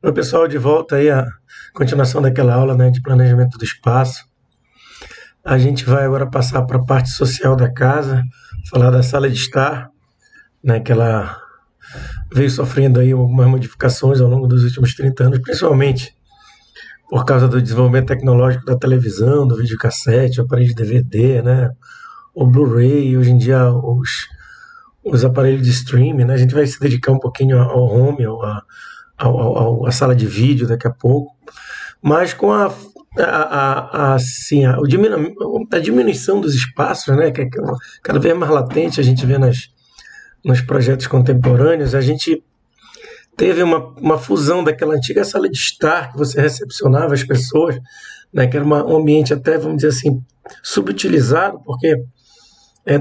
Oi, pessoal, de volta aí a continuação daquela aula, né, de planejamento do espaço. A gente vai agora passar para a parte social da casa, falar da sala de estar, né, que ela veio sofrendo aí algumas modificações ao longo dos últimos 30 anos, principalmente por causa do desenvolvimento tecnológico da televisão, do videocassete, o aparelho de DVD, né, o Blu-ray, hoje em dia os aparelhos de streaming, né, a gente vai se dedicar um pouquinho ao home, a sala de vídeo daqui a pouco, mas com a diminuição dos espaços, né, que é cada vez mais latente, a gente vê nos projetos contemporâneos, a gente teve uma fusão daquela antiga sala de estar que você recepcionava as pessoas, né, que era um ambiente até, vamos dizer assim, subutilizado, porque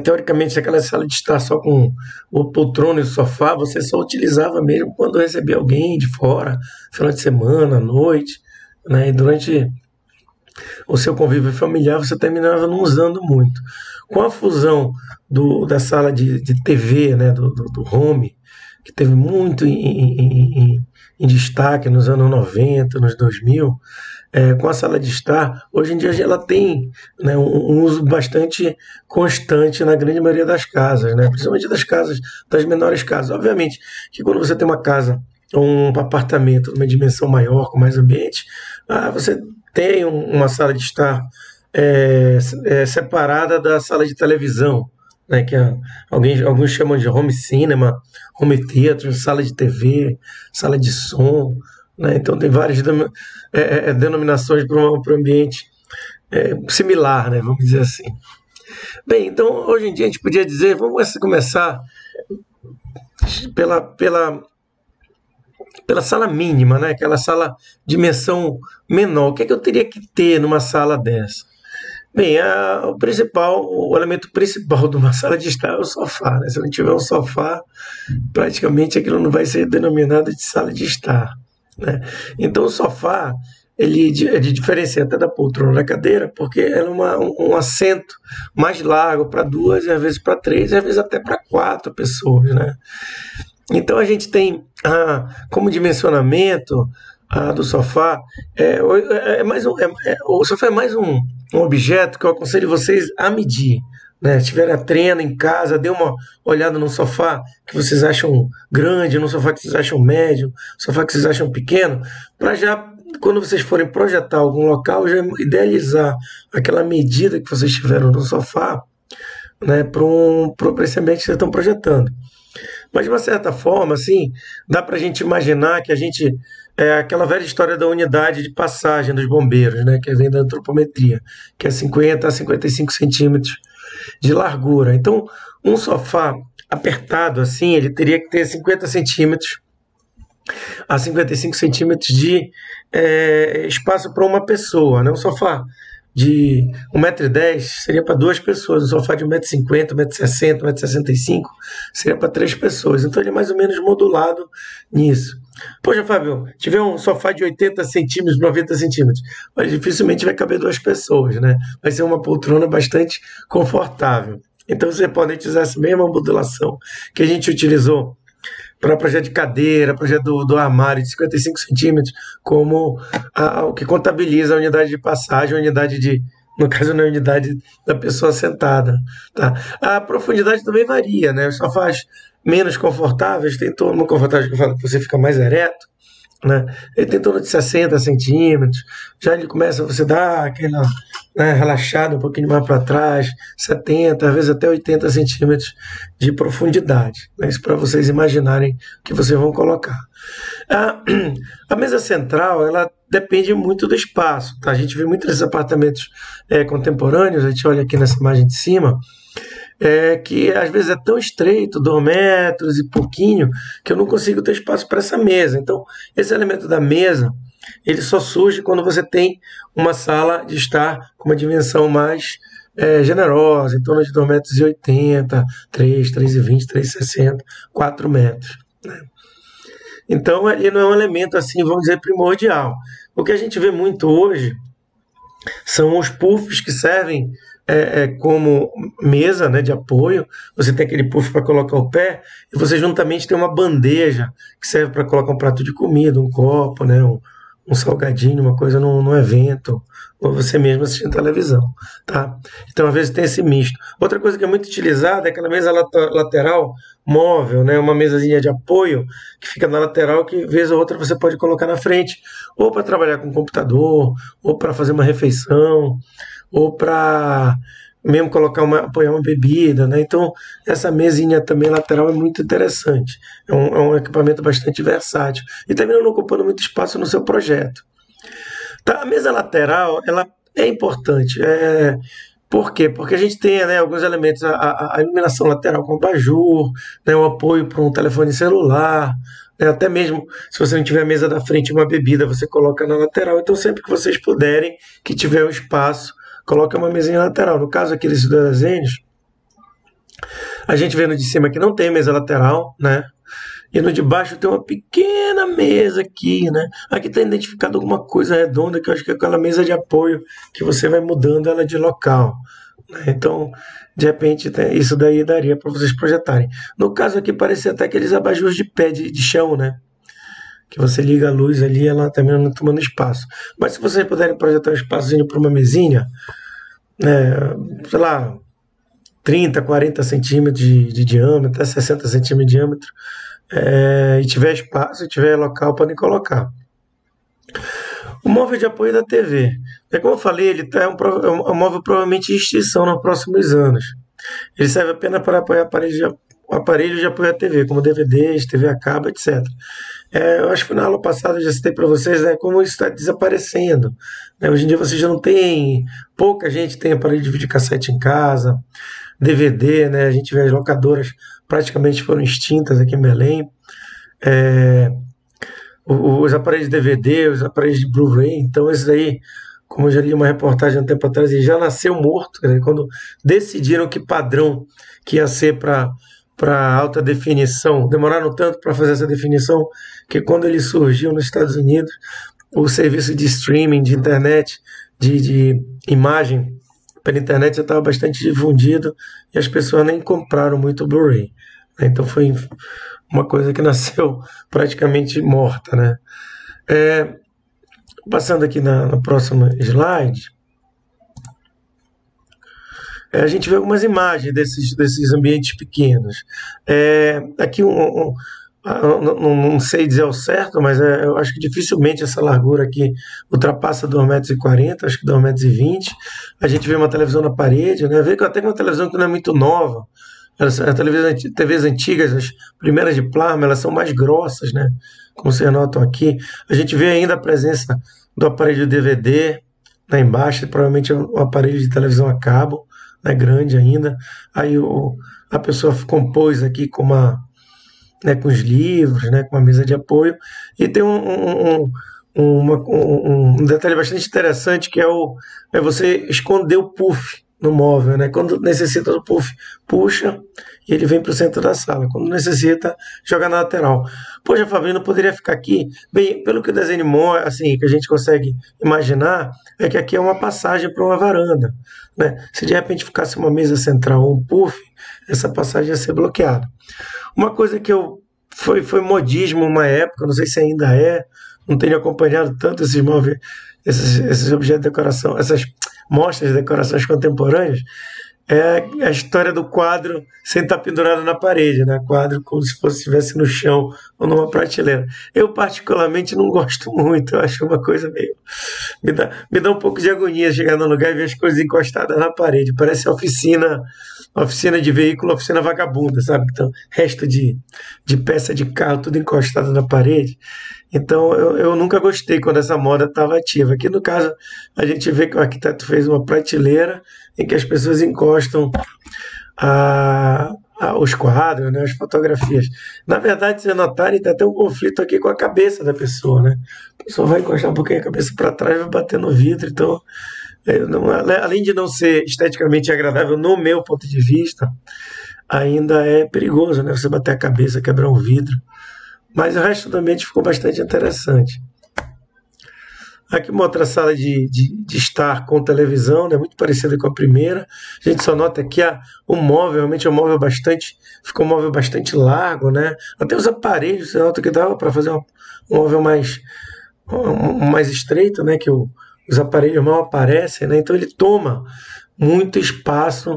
teoricamente aquela sala de estar só com o poltrona e o sofá, você só utilizava mesmo quando recebia alguém de fora, final de semana, à noite, né, e durante o seu convívio familiar você terminava não usando muito. Com a fusão da sala de TV, né, do home, que teve muito em destaque nos anos 90, nos 2000, com a sala de estar, hoje em dia ela tem, né, um uso bastante constante na grande maioria das casas, né, principalmente das menores casas. Obviamente que quando você tem uma casa ou um apartamento de uma dimensão maior, com mais ambiente, você tem uma sala de estar separada da sala de televisão, né, que alguns chamam de home cinema, home theater, sala de TV, sala de som, né, então tem várias denominações para um ambiente similar, né, vamos dizer assim. Bem, então hoje em dia a gente podia dizer, vamos começar pela sala mínima, né, aquela sala de dimensão menor. O que é que eu teria que ter numa sala dessa? Bem, o elemento principal de uma sala de estar é o sofá, né? Se não tiver um sofá, praticamente aquilo não vai ser denominado de sala de estar, né? Então o sofá ele diferencia até da poltrona da cadeira, porque ela é um assento mais largo para duas, e às vezes para três, e às vezes até para quatro pessoas, né? Então a gente tem como dimensionamento do sofá, o sofá é mais um objeto que eu aconselho vocês a medir, né? Se tiverem a treino em casa, dê uma olhada no sofá que vocês acham grande, no sofá que vocês acham médio, sofá que vocês acham pequeno, para já, quando vocês forem projetar algum local, já idealizar aquela medida que vocês tiveram no sofá, né, para esse ambiente que vocês estão projetando. Mas de uma certa forma, assim, dá para a gente imaginar que a gente aquela velha história da unidade de passagem dos bombeiros, né, que vem da antropometria, que é 50 a 55 centímetros de largura. Então, um sofá apertado assim, ele teria que ter 50 centímetros a 55 centímetros de espaço para uma pessoa, né? Um sofá de 1,10 m seria para duas pessoas, um sofá de 1,50 m, 1,60 m, 1,65 m seria para três pessoas. Então ele é mais ou menos modulado nisso. Poxa, Fábio, tiver um sofá de 80 centímetros, 90 centímetros, mas dificilmente vai caber duas pessoas, né? Vai ser uma poltrona bastante confortável. Então você pode utilizar essa mesma modulação que a gente utilizou para projeto de cadeira, projeto do armário de 55 centímetros, como o que contabiliza a unidade de passagem, a unidade no caso, na unidade da pessoa sentada. Tá? A profundidade também varia, né? Os sofás menos confortáveis, tem todo mundo confortável que eu falo que você fica mais ereto, né? Ele tem em torno de 60 centímetros, já ele começa, você dá aquela, né, relaxada um pouquinho mais para trás, 70, às vezes até 80 centímetros de profundidade, né? Isso para vocês imaginarem o que vocês vão colocar. A mesa central, ela depende muito do espaço, tá? A gente vê muitos apartamentos contemporâneos, a gente olha aqui nessa imagem de cima, que às vezes é tão estreito, 2 metros e pouquinho, que eu não consigo ter espaço para essa mesa. Então, esse elemento da mesa, ele só surge quando você tem uma sala de estar com uma dimensão mais generosa, em torno de 2,80 m, 3, 3,20, 3,60, 4 metros. Né? Então, ele não é um elemento, assim, vamos dizer, primordial. O que a gente vê muito hoje são os puffs que servem como mesa, né, de apoio. Você tem aquele puff para colocar o pé e você juntamente tem uma bandeja que serve para colocar um prato de comida, um copo, né, um salgadinho, uma coisa no evento, ou você mesmo assistindo televisão, tá? Então, às vezes tem esse misto. Outra coisa que é muito utilizada é aquela mesa lateral móvel, né? Uma mesazinha de apoio que fica na lateral que, vez ou outra, você pode colocar na frente, ou para trabalhar com o computador, ou para fazer uma refeição, ou para mesmo apoiar uma bebida, né? Então, essa mesinha também lateral é muito interessante. É um equipamento bastante versátil. E também não ocupando muito espaço no seu projeto. Tá, a mesa lateral, ela é importante. Por quê? Porque a gente tem, né, alguns elementos, a iluminação lateral com abajur, né, o apoio para um telefone celular, né, até mesmo se você não tiver a mesa da frente uma bebida, você coloca na lateral. Então, sempre que vocês puderem, que tiver um espaço, coloca uma mesinha lateral. No caso aqui desses dois desenhos, a gente vê no de cima que não tem mesa lateral, né? E no de baixo tem uma pequena mesa aqui, né? Aqui está identificado alguma coisa redonda, que eu acho que é aquela mesa de apoio que você vai mudando ela de local, né? Então, de repente, isso daí daria para vocês projetarem. No caso aqui, parece até aqueles abajures de pé, de chão, né? Que você liga a luz ali, ela também não tomando espaço. Mas se vocês puderem projetar um espaçozinho para uma mesinha, sei lá, 30, 40 centímetros de diâmetro, até 60 centímetros de diâmetro, e tiver espaço, tiver local, podem colocar. O móvel de apoio da TV. Como eu falei, ele é um móvel provavelmente em extinção nos próximos anos. Ele serve apenas para apoiar aparelhos de apoio à TV, como DVDs, TV a cabo, etc. Eu acho que na aula passada eu já citei para vocês, né, como isso está desaparecendo. Né? Hoje em dia vocês já não tem, pouca gente tem aparelho de videocassete em casa, DVD, né? A gente vê as locadoras praticamente foram extintas aqui em Belém. Os aparelhos de DVD, os aparelhos de Blu-ray, então esse daí, como eu já li uma reportagem há um tempo atrás, ele já nasceu morto, né? Quando decidiram que padrão que ia ser para alta definição, demoraram tanto para fazer essa definição, que quando ele surgiu nos Estados Unidos, o serviço de streaming, de internet, de imagem pela internet já estava bastante difundido e as pessoas nem compraram muito Blu-ray. Então foi uma coisa que nasceu praticamente morta, né? Passando aqui na próxima slide, a gente vê algumas imagens desses ambientes pequenos. Aqui não sei dizer ao certo, mas eu acho que dificilmente essa largura aqui ultrapassa 2,40 m, acho que 2,20 m. A gente vê uma televisão na parede, né? Vê que até uma televisão que não é muito nova. As TVs antigas, as primeiras de plasma, elas são mais grossas, né? Como vocês notam aqui. A gente vê ainda a presença do aparelho DVD lá embaixo, provavelmente é um aparelho de televisão a cabo, né? Grande ainda. Aí a pessoa compôs aqui com com os livros, né? Com uma mesa de apoio. E tem um detalhe bastante interessante que é você esconder o puff no móvel, né? Quando necessita do puff, puxa e ele vem para o centro da sala. Quando necessita, joga na lateral. Poxa, Fabinho, não poderia ficar aqui? Bem, pelo que o desenho mostra, assim, que a gente consegue imaginar, é que aqui é uma passagem para uma varanda, né? Se de repente ficasse uma mesa central ou um puff, essa passagem ia ser bloqueada. Uma coisa que foi modismo uma época, não sei se ainda não tenho acompanhado tanto esses móveis, esses objetos de decoração, essas mostras de decorações contemporâneas, é a história do quadro sem estar pendurado na parede, né? Quadro como se estivesse no chão ou numa prateleira. Eu particularmente não gosto muito, eu acho uma coisa meio... Me dá um pouco de agonia chegar no lugar e ver as coisas encostadas na parede, parece oficina de veículo, oficina vagabunda, sabe? Então, resto de peça de carro, tudo encostado na parede. Então, eu nunca gostei quando essa moda estava ativa. Aqui, no caso, a gente vê que o arquiteto fez uma prateleira em que as pessoas encostam os quadros, né, as fotografias. Na verdade, se notarem, tem até um conflito aqui com a cabeça da pessoa, né? A pessoa vai encostar um pouquinho a cabeça para trás e vai bater no vidro. Então, além de não ser esteticamente agradável, no meu ponto de vista, ainda é perigoso, né? Você bater a cabeça, quebrar um vidro. Mas o resto do ambiente ficou bastante interessante. Aqui uma outra sala de estar com televisão, né, muito parecida com a primeira. A gente só nota aqui o móvel, realmente é um móvel bastante, ficou um móvel bastante largo, né? Até os aparelhos, você nota que dava para fazer um móvel mais estreito, né? Que os aparelhos mal aparecem, né? Então ele toma muito espaço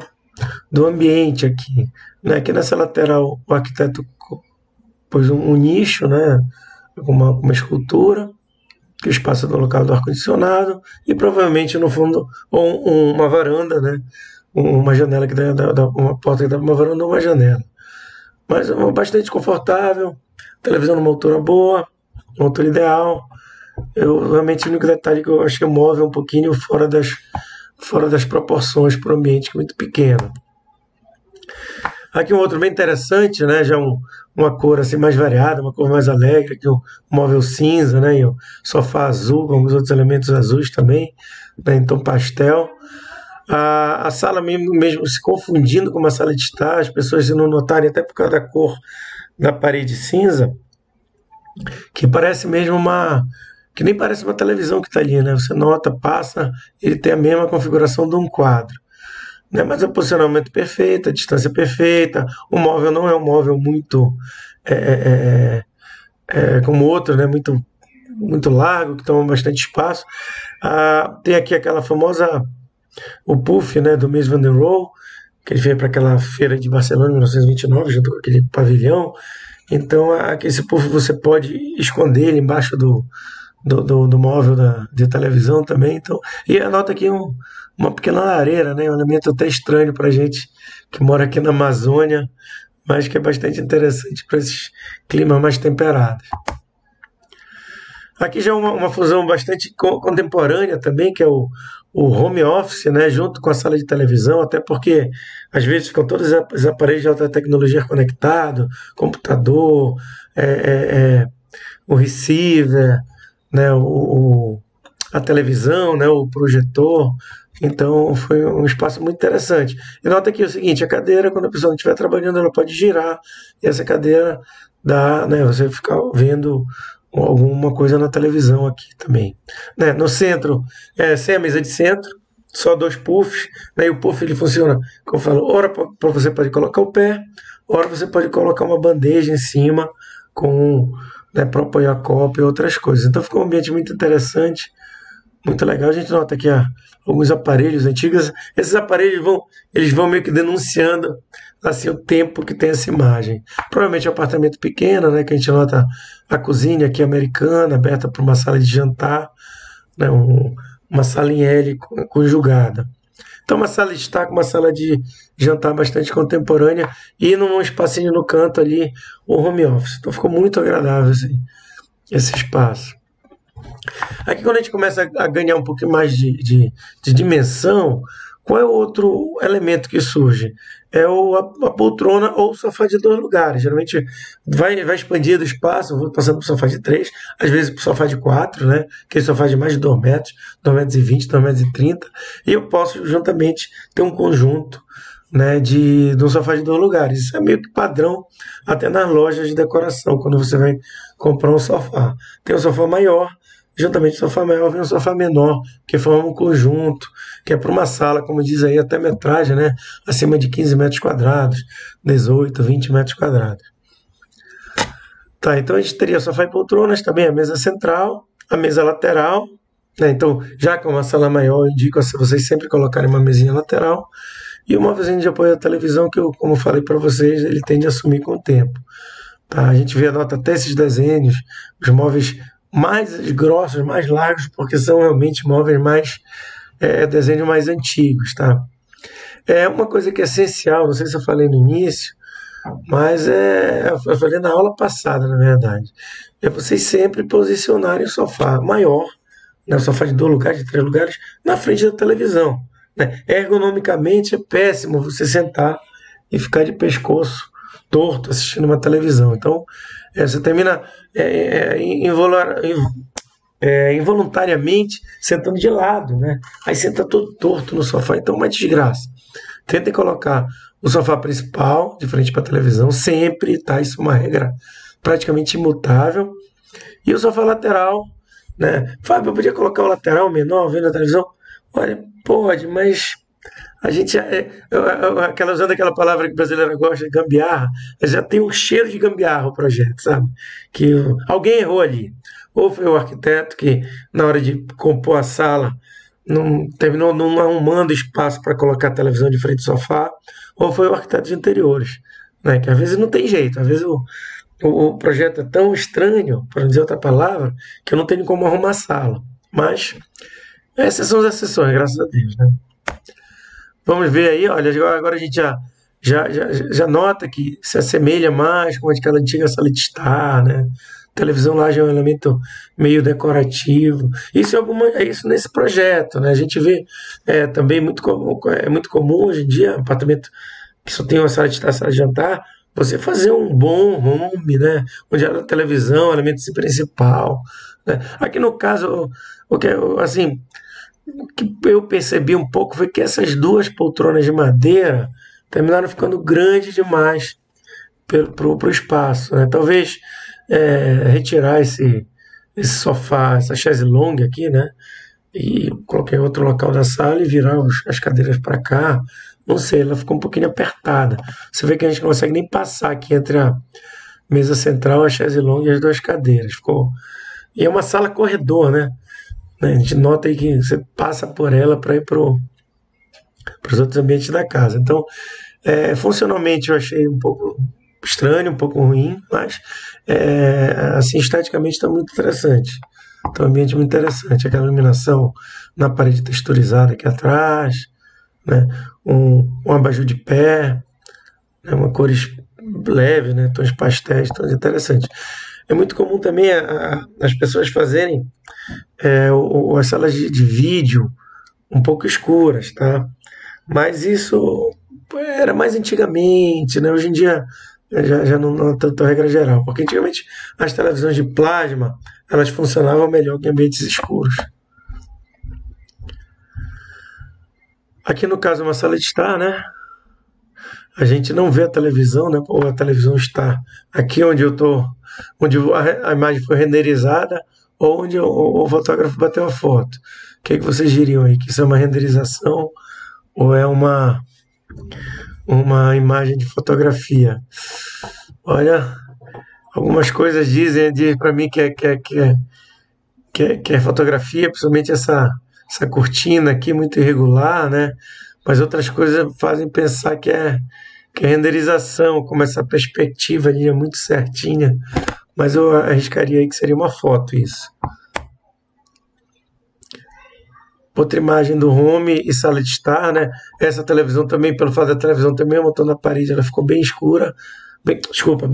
do ambiente aqui, né? Aqui nessa lateral o arquiteto pôs um nicho, né? Com uma escultura, que o espaço é do local do ar-condicionado, e provavelmente no fundo uma varanda, né? Uma janela que dá uma porta que dá para uma varanda ou uma janela. Mas é bastante confortável, televisão numa altura boa, uma altura ideal. Eu realmente o único detalhe que eu acho que o móvel é um pouquinho fora das proporções para o ambiente, que é muito pequeno. Aqui um outro bem interessante, né? Já uma cor assim mais variada, uma cor mais alegre, aqui um móvel cinza, né? E o sofá azul, com alguns outros elementos azuis também, né? Em tom pastel. A sala mesmo se confundindo com uma sala de estar, as pessoas se não notarem até por causa da cor da parede cinza, que parece mesmo que nem parece uma televisão que está ali, né? Você nota, passa, ele tem a mesma configuração de um quadro. Né? Mas o posicionamento perfeito, a distância perfeita, o móvel não é um móvel muito como outro, né? Muito largo, que toma bastante espaço. Tem aqui aquela famosa, o puff, né, do Mies van der Rohe, que ele veio para aquela feira de Barcelona em 1929, junto com aquele pavilhão. Então, esse puff você pode esconder ele embaixo do móvel de televisão também. Então, e anota aqui uma pequena lareira, né? Um elemento até estranho para a gente que mora aqui na Amazônia, mas que é bastante interessante para esses climas mais temperados. Aqui já é uma fusão bastante contemporânea também, que é o home office, né, junto com a sala de televisão, até porque às vezes ficam todos os aparelhos de alta tecnologia conectados, computador, o receiver, né, a televisão, né, o projetor. Então foi um espaço muito interessante. E nota aqui o seguinte: a cadeira, quando a pessoa não estiver trabalhando, ela pode girar, e essa cadeira dá, né, você ficar vendo alguma coisa na televisão aqui também, né? No centro, sem a mesa de centro, só 2 puffs, né? E o puff ele funciona, como eu falo, ora você pode colocar o pé, ora você pode colocar uma bandeja em cima né, para apoiar copo e outras coisas. Então ficou um ambiente muito interessante, muito legal. A gente nota aqui alguns aparelhos antigos. Esses aparelhos eles vão meio que denunciando assim o tempo que tem essa imagem. Provavelmente é um apartamento pequeno, né, que a gente nota a cozinha aqui americana, aberta para uma sala de jantar, né, uma sala em L conjugada. Então uma sala de estar com uma sala de jantar bastante contemporânea e num espacinho no canto ali o home office. Então ficou muito agradável esse espaço. Aqui quando a gente começa a ganhar um pouquinho mais de dimensão, qual é o outro elemento que surge? É a poltrona ou o sofá de 2 lugares. Geralmente vai expandindo o espaço, vou passando para o sofá de 3, às vezes para o sofá de 4, né? Que é sofá de mais de 2 metros, 2,20 metros, 2,30 metros, e eu posso juntamente ter um conjunto, né, de um sofá de 2 lugares. Isso é meio que padrão até nas lojas de decoração, quando você vai comprar um sofá. Tem um sofá maior, juntamente com o sofá maior vem um sofá menor, que forma um conjunto, que é para uma sala, como diz aí, até metragem, né, acima de 15 metros quadrados, 18, 20 metros quadrados. Tá, então a gente teria sofá e poltronas, também a mesa central, a mesa lateral, né, então já que é uma sala maior, eu indico a vocês sempre colocarem uma mesinha lateral, e o móvelzinho de apoio à televisão, que eu, como falei para vocês, ele tende a sumir com o tempo. Tá, a gente anota até esses desenhos, os móveis mais grossos, mais largos, porque são realmente móveis desenhos mais antigos, tá? É uma coisa que é essencial, não sei se eu falei no início, mas eu falei na aula passada, na verdade, é vocês sempre posicionarem o sofá maior, né, o sofá de 2 lugares, de 3 lugares, na frente da televisão, né? Ergonomicamente é péssimo você sentar e ficar de pescoço torto assistindo uma televisão. Então, você termina involuntariamente sentando de lado, né? Aí senta todo torto no sofá, então é uma desgraça. Tentem colocar o sofá principal de frente para a televisão, sempre, tá? Isso é uma regra praticamente imutável. E o sofá lateral, né? Fábio, eu podia colocar o lateral menor vendo a televisão? Olha, pode, mas a gente usando aquela palavra que o brasileiro gosta de gambiarra, já tem um cheiro de gambiarra o projeto, sabe? Que alguém errou ali. Ou foi o arquiteto que, na hora de compor a sala, não terminou não arrumando espaço para colocar a televisão de frente ao sofá, ou foi o arquiteto de interiores, né? Que às vezes não tem jeito, às vezes o projeto é tão estranho, para não dizer outra palavra, que eu não tenho como arrumar a sala. Mas essas são as exceções, graças a Deus, né? Vamos ver aí, olha, agora a gente já nota que se assemelha mais com aquela antiga sala de estar, né? A televisão lá já é um elemento meio decorativo. É isso nesse projeto, né? A gente vê também é muito comum hoje em dia, apartamento que só tem uma sala de estar, sala de jantar, você fazer um bom home, né? Onde a televisão é o elemento principal, né? Aqui no caso, assim, o que eu percebi um pouco foi que essas duas poltronas de madeira terminaram ficando grandes demais para o espaço, né? Talvez retirar esse sofá, essa chaise longue aqui, né? E colocar em outro local da sala e virar as cadeiras para cá. Não sei, ela ficou um pouquinho apertada. Você vê que a gente não consegue nem passar aqui entre a mesa central, a chaise longue e as duas cadeiras. E é uma sala corredor, né? A gente nota aí que você passa por ela para ir para os outros ambientes da casa. Então, funcionalmente eu achei um pouco estranho, um pouco ruim, mas assim, esteticamente está muito interessante. Então, um ambiente muito interessante. Aquela iluminação na parede texturizada aqui atrás, né? Um abajur de pé, né? Uma cores leve, né? Tons pastéis, tons interessantes. É muito comum também as pessoas fazerem as salas de vídeo um pouco escuras, tá? Mas isso era mais antigamente, né? Hoje em dia já não é tanto a regra geral, porque antigamente as televisões de plasma elas funcionavam melhor que em ambientes escuros. Aqui no caso é uma sala de estar, né? A gente não vê a televisão, né? Ou a televisão está aqui onde eu tô, onde a imagem foi renderizada, ou onde o fotógrafo bateu a foto. O que vocês diriam aí? Que isso é uma renderização ou é uma imagem de fotografia? Olha, algumas coisas dizem para mim que é fotografia, principalmente essa cortina aqui muito irregular, né? Mas outras coisas fazem pensar que é renderização, como essa perspectiva ali é muito certinha. Mas eu arriscaria aí que seria uma foto isso. Outra imagem do home e sala de estar, né? Essa televisão também, pelo fato da televisão também montou na parede, ela ficou bem escura, bem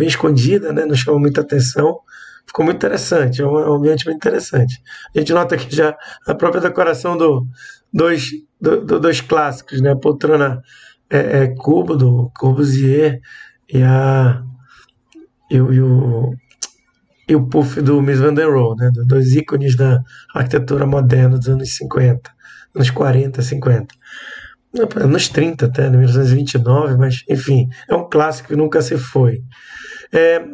escondida, né? Não chamou muita atenção. Ficou muito interessante, é um ambiente muito interessante. A gente nota aqui já a própria decoração dois clássicos, né? A poltrona cubo do Corbusier e o puff do Mies van der Rohe, né? Dois ícones da arquitetura moderna dos anos 50, anos 40, 50. Anos 30 até, 1929, mas enfim, é um clássico que nunca se foi.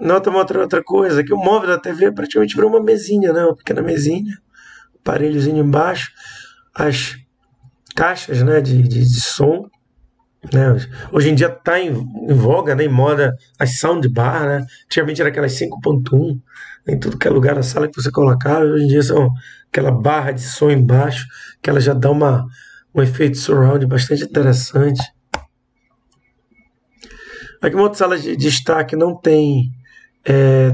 Nota uma outra coisa, que o móvel da TV praticamente virou uma mesinha, né? Uma pequena mesinha, aparelhozinho embaixo, as caixas, né, de som, né? Hoje em dia está em voga, né, em moda as soundbar, né? Antigamente era aquelas 5.1 em tudo que é lugar na sala que você colocava, hoje em dia são aquela barra de som embaixo, que ela já dá um efeito surround bastante interessante. Aqui uma outra sala de destaque não tem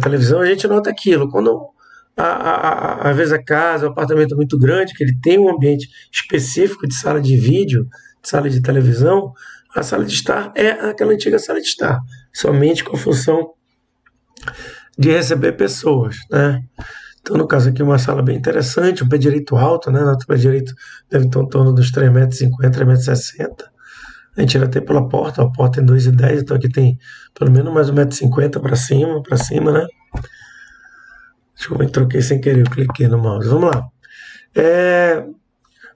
televisão, a gente nota aquilo, quando às vezes a casa, o apartamento é muito grande, que ele tem um ambiente específico de sala de vídeo, de sala de televisão, a sala de estar é aquela antiga sala de estar, somente com a função de receber pessoas, né? Então, no caso aqui, uma sala bem interessante, um pé direito alto, né? O pé direito deve estar em torno dos 3,50 m, 3,60 m. A gente tira até pela porta, a porta tem 2,10 m, então aqui tem pelo menos mais 1,50 m para cima, né? Acho que eu troquei sem querer, eu cliquei no mouse. Vamos lá.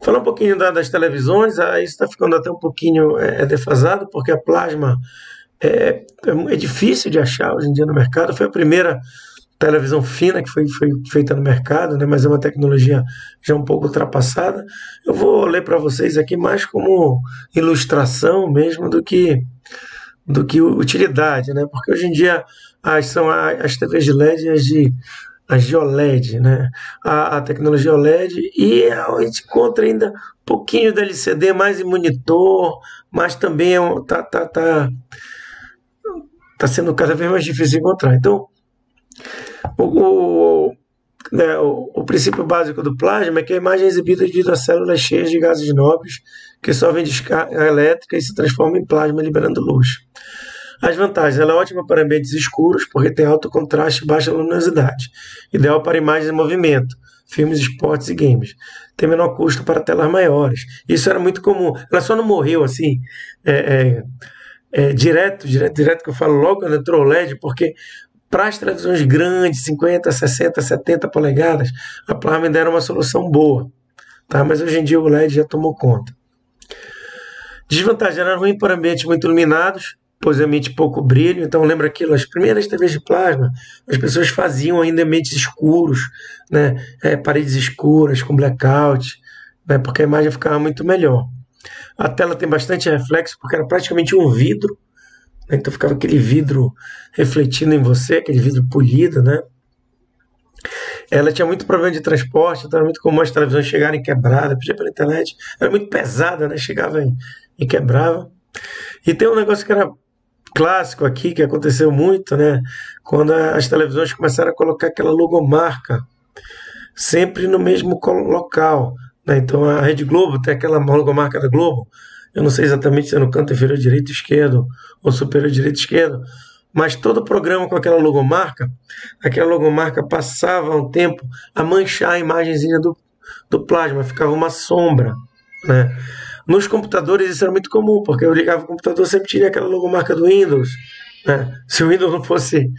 Falar um pouquinho das televisões, isso está ficando até um pouquinho defasado, porque a plasma é difícil de achar hoje em dia no mercado. Foi a primeira televisão fina que foi feita no mercado, né, mas é uma tecnologia já um pouco ultrapassada. Eu vou ler para vocês aqui mais como ilustração mesmo do que utilidade, né? Porque hoje em dia são as TVs de LED e as de OLED, né? A tecnologia OLED e a gente encontra ainda um pouquinho da LCD mais em monitor, mas também tá sendo cada vez mais difícil de encontrar. Então, o princípio básico do plasma é que a imagem é exibida devido a células cheias de gases nobres que sofrem descarga elétrica e se transformam em plasma liberando luz. As vantagens: ela é ótima para ambientes escuros porque tem alto contraste e baixa luminosidade, ideal para imagens em movimento, filmes, esportes e games. Tem menor custo para telas maiores. Isso era muito comum. Ela só não morreu assim direto que eu falo logo quando entrou o LED, porque para as televisões grandes, 50, 60, 70 polegadas, a plasma ainda era uma solução boa, tá? Mas hoje em dia o LED já tomou conta. Desvantagem: era ruim para ambientes muito iluminados, pois emite pouco brilho. Então lembra aquilo, as primeiras TVs de plasma, as pessoas faziam ainda ambientes escuros, né? Paredes escuras, com blackout, né? Porque a imagem ficava muito melhor. A tela tem bastante reflexo, porque era praticamente um vidro, né? Então ficava aquele vidro refletindo em você, aquele vidro polido, né? Ela tinha muito problema de transporte, então era muito comum as televisões chegarem quebradas, pedia pela internet, era muito pesada, né? Chegava e quebrava. E tem um negócio que era clássico aqui, que aconteceu muito, né? Quando as televisões começaram a colocar aquela logomarca sempre no mesmo local, né? Então a Rede Globo tem aquela logomarca da Globo, eu não sei exatamente se é no canto inferior direito esquerdo ou superior direito esquerdo, mas todo programa com aquela logomarca passava um tempo a manchar a imagenzinha do plasma, ficava uma sombra, né? Nos computadores isso era muito comum, porque eu ligava o computador, sempre tinha aquela logomarca do Windows, né? Se o Windows não fosse,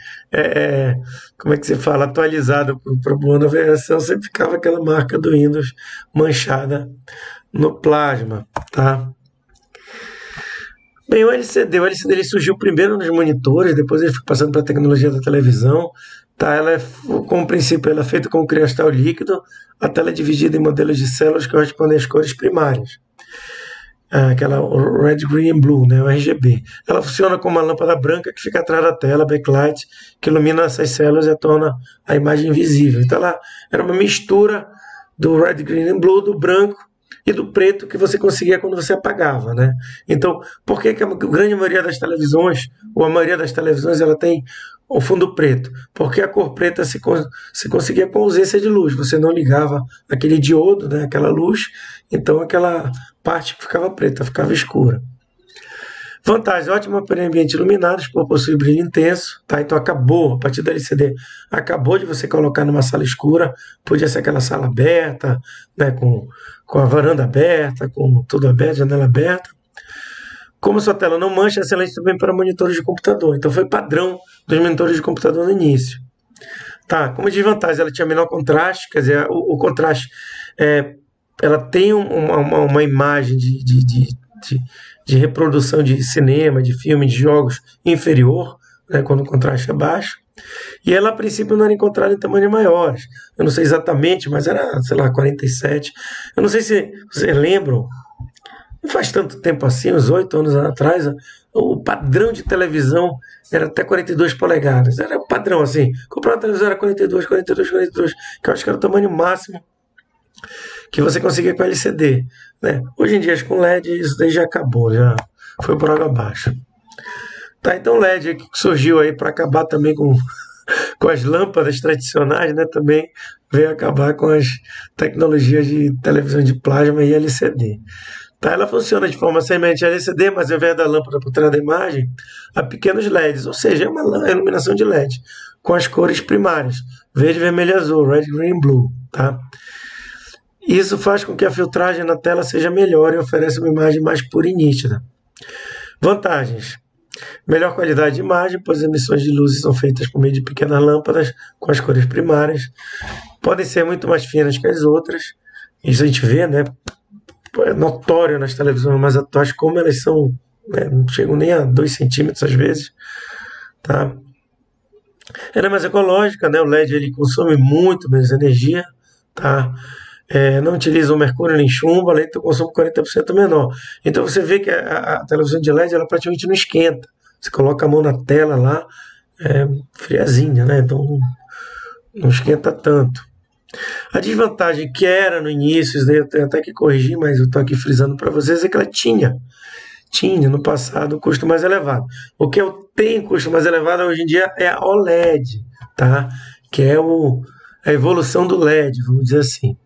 como é que se fala, atualizado para uma nova versão, sempre ficava aquela marca do Windows manchada no plasma, tá? Bem, o LCD ele surgiu primeiro nos monitores, depois ele foi passando para a tecnologia da televisão, tá? Como princípio, ela é feita com cristal líquido, a tela é dividida em modelos de células que correspondem às cores primárias. Aquela Red, Green and Blue, né, o RGB. Ela funciona como uma lâmpada branca que fica atrás da tela, backlight, que ilumina essas células e torna a imagem visível. Então ela era uma mistura do Red, Green and Blue, do branco e do preto que você conseguia quando você apagava, né? Então, por que a grande maioria das televisões, ou a maioria das televisões, ela tem o fundo preto? Porque a cor preta se conseguia com ausência de luz. Você não ligava aquele diodo, né, aquela luz, então aquela parte que ficava preta, ficava escura. Vantagem: ótima para ambientes iluminados, por possuir brilho intenso, tá? Então acabou, a partir da LCD, acabou de você colocar numa sala escura, podia ser aquela sala aberta, né, com a varanda aberta, com tudo aberto, janela aberta. Como sua tela não mancha, é excelente também para monitores de computador. Então foi padrão dos monitores de computador no início. Tá, como desvantagem, ela tinha menor contraste, quer dizer, o contraste, ela tem uma imagem de reprodução de cinema, de filme, de jogos inferior, né, quando o contraste é baixo. E ela, a princípio, não era encontrada em tamanhos maiores. Eu não sei exatamente, mas era, sei lá, 47. Eu não sei se vocês lembram, não faz tanto tempo assim, uns 8 anos atrás, o padrão de televisão era até 42 polegadas. Era o padrão, assim. Comprar uma televisão era 42, 42, 42, que eu acho que era o tamanho máximo que você conseguia com LCD, né? Hoje em dia, com LED, isso daí já acabou, já foi por água abaixo. Tá, então o LED que surgiu aí para acabar também com as lâmpadas tradicionais, né? Também veio acabar com as tecnologias de televisão de plasma e LCD. Tá, ela funciona de forma semelhante a LCD, mas ao invés da lâmpada por trás da imagem, há pequenos LEDs, ou seja, é uma iluminação de LED, com as cores primárias, verde, vermelho e azul, red, green, blue. Tá? Isso faz com que a filtragem na tela seja melhor e ofereça uma imagem mais pura e nítida. Vantagens: melhor qualidade de imagem, pois as emissões de luzes são feitas por meio de pequenas lâmpadas com as cores primárias. Podem ser muito mais finas que as outras. Isso a gente vê, né? É notório nas televisões mais atuais como elas são, né? Não chegam nem a 2 centímetros às vezes. Tá? Ela é mais ecológica, né? O LED ele consome muito menos energia, tá? Não utiliza o mercúrio nem chumbo, além do consumo 40% menor. Então você vê que a televisão de LED ela praticamente não esquenta. Você coloca a mão na tela lá, friazinha, né? Então não esquenta tanto. A desvantagem que era no início, isso daí eu tenho até que corrigir, mas eu estou aqui frisando para vocês, é que ela tinha no passado um custo mais elevado. O que eu tenho custo mais elevado hoje em dia é a OLED, tá? Que é a evolução do LED, vamos dizer assim.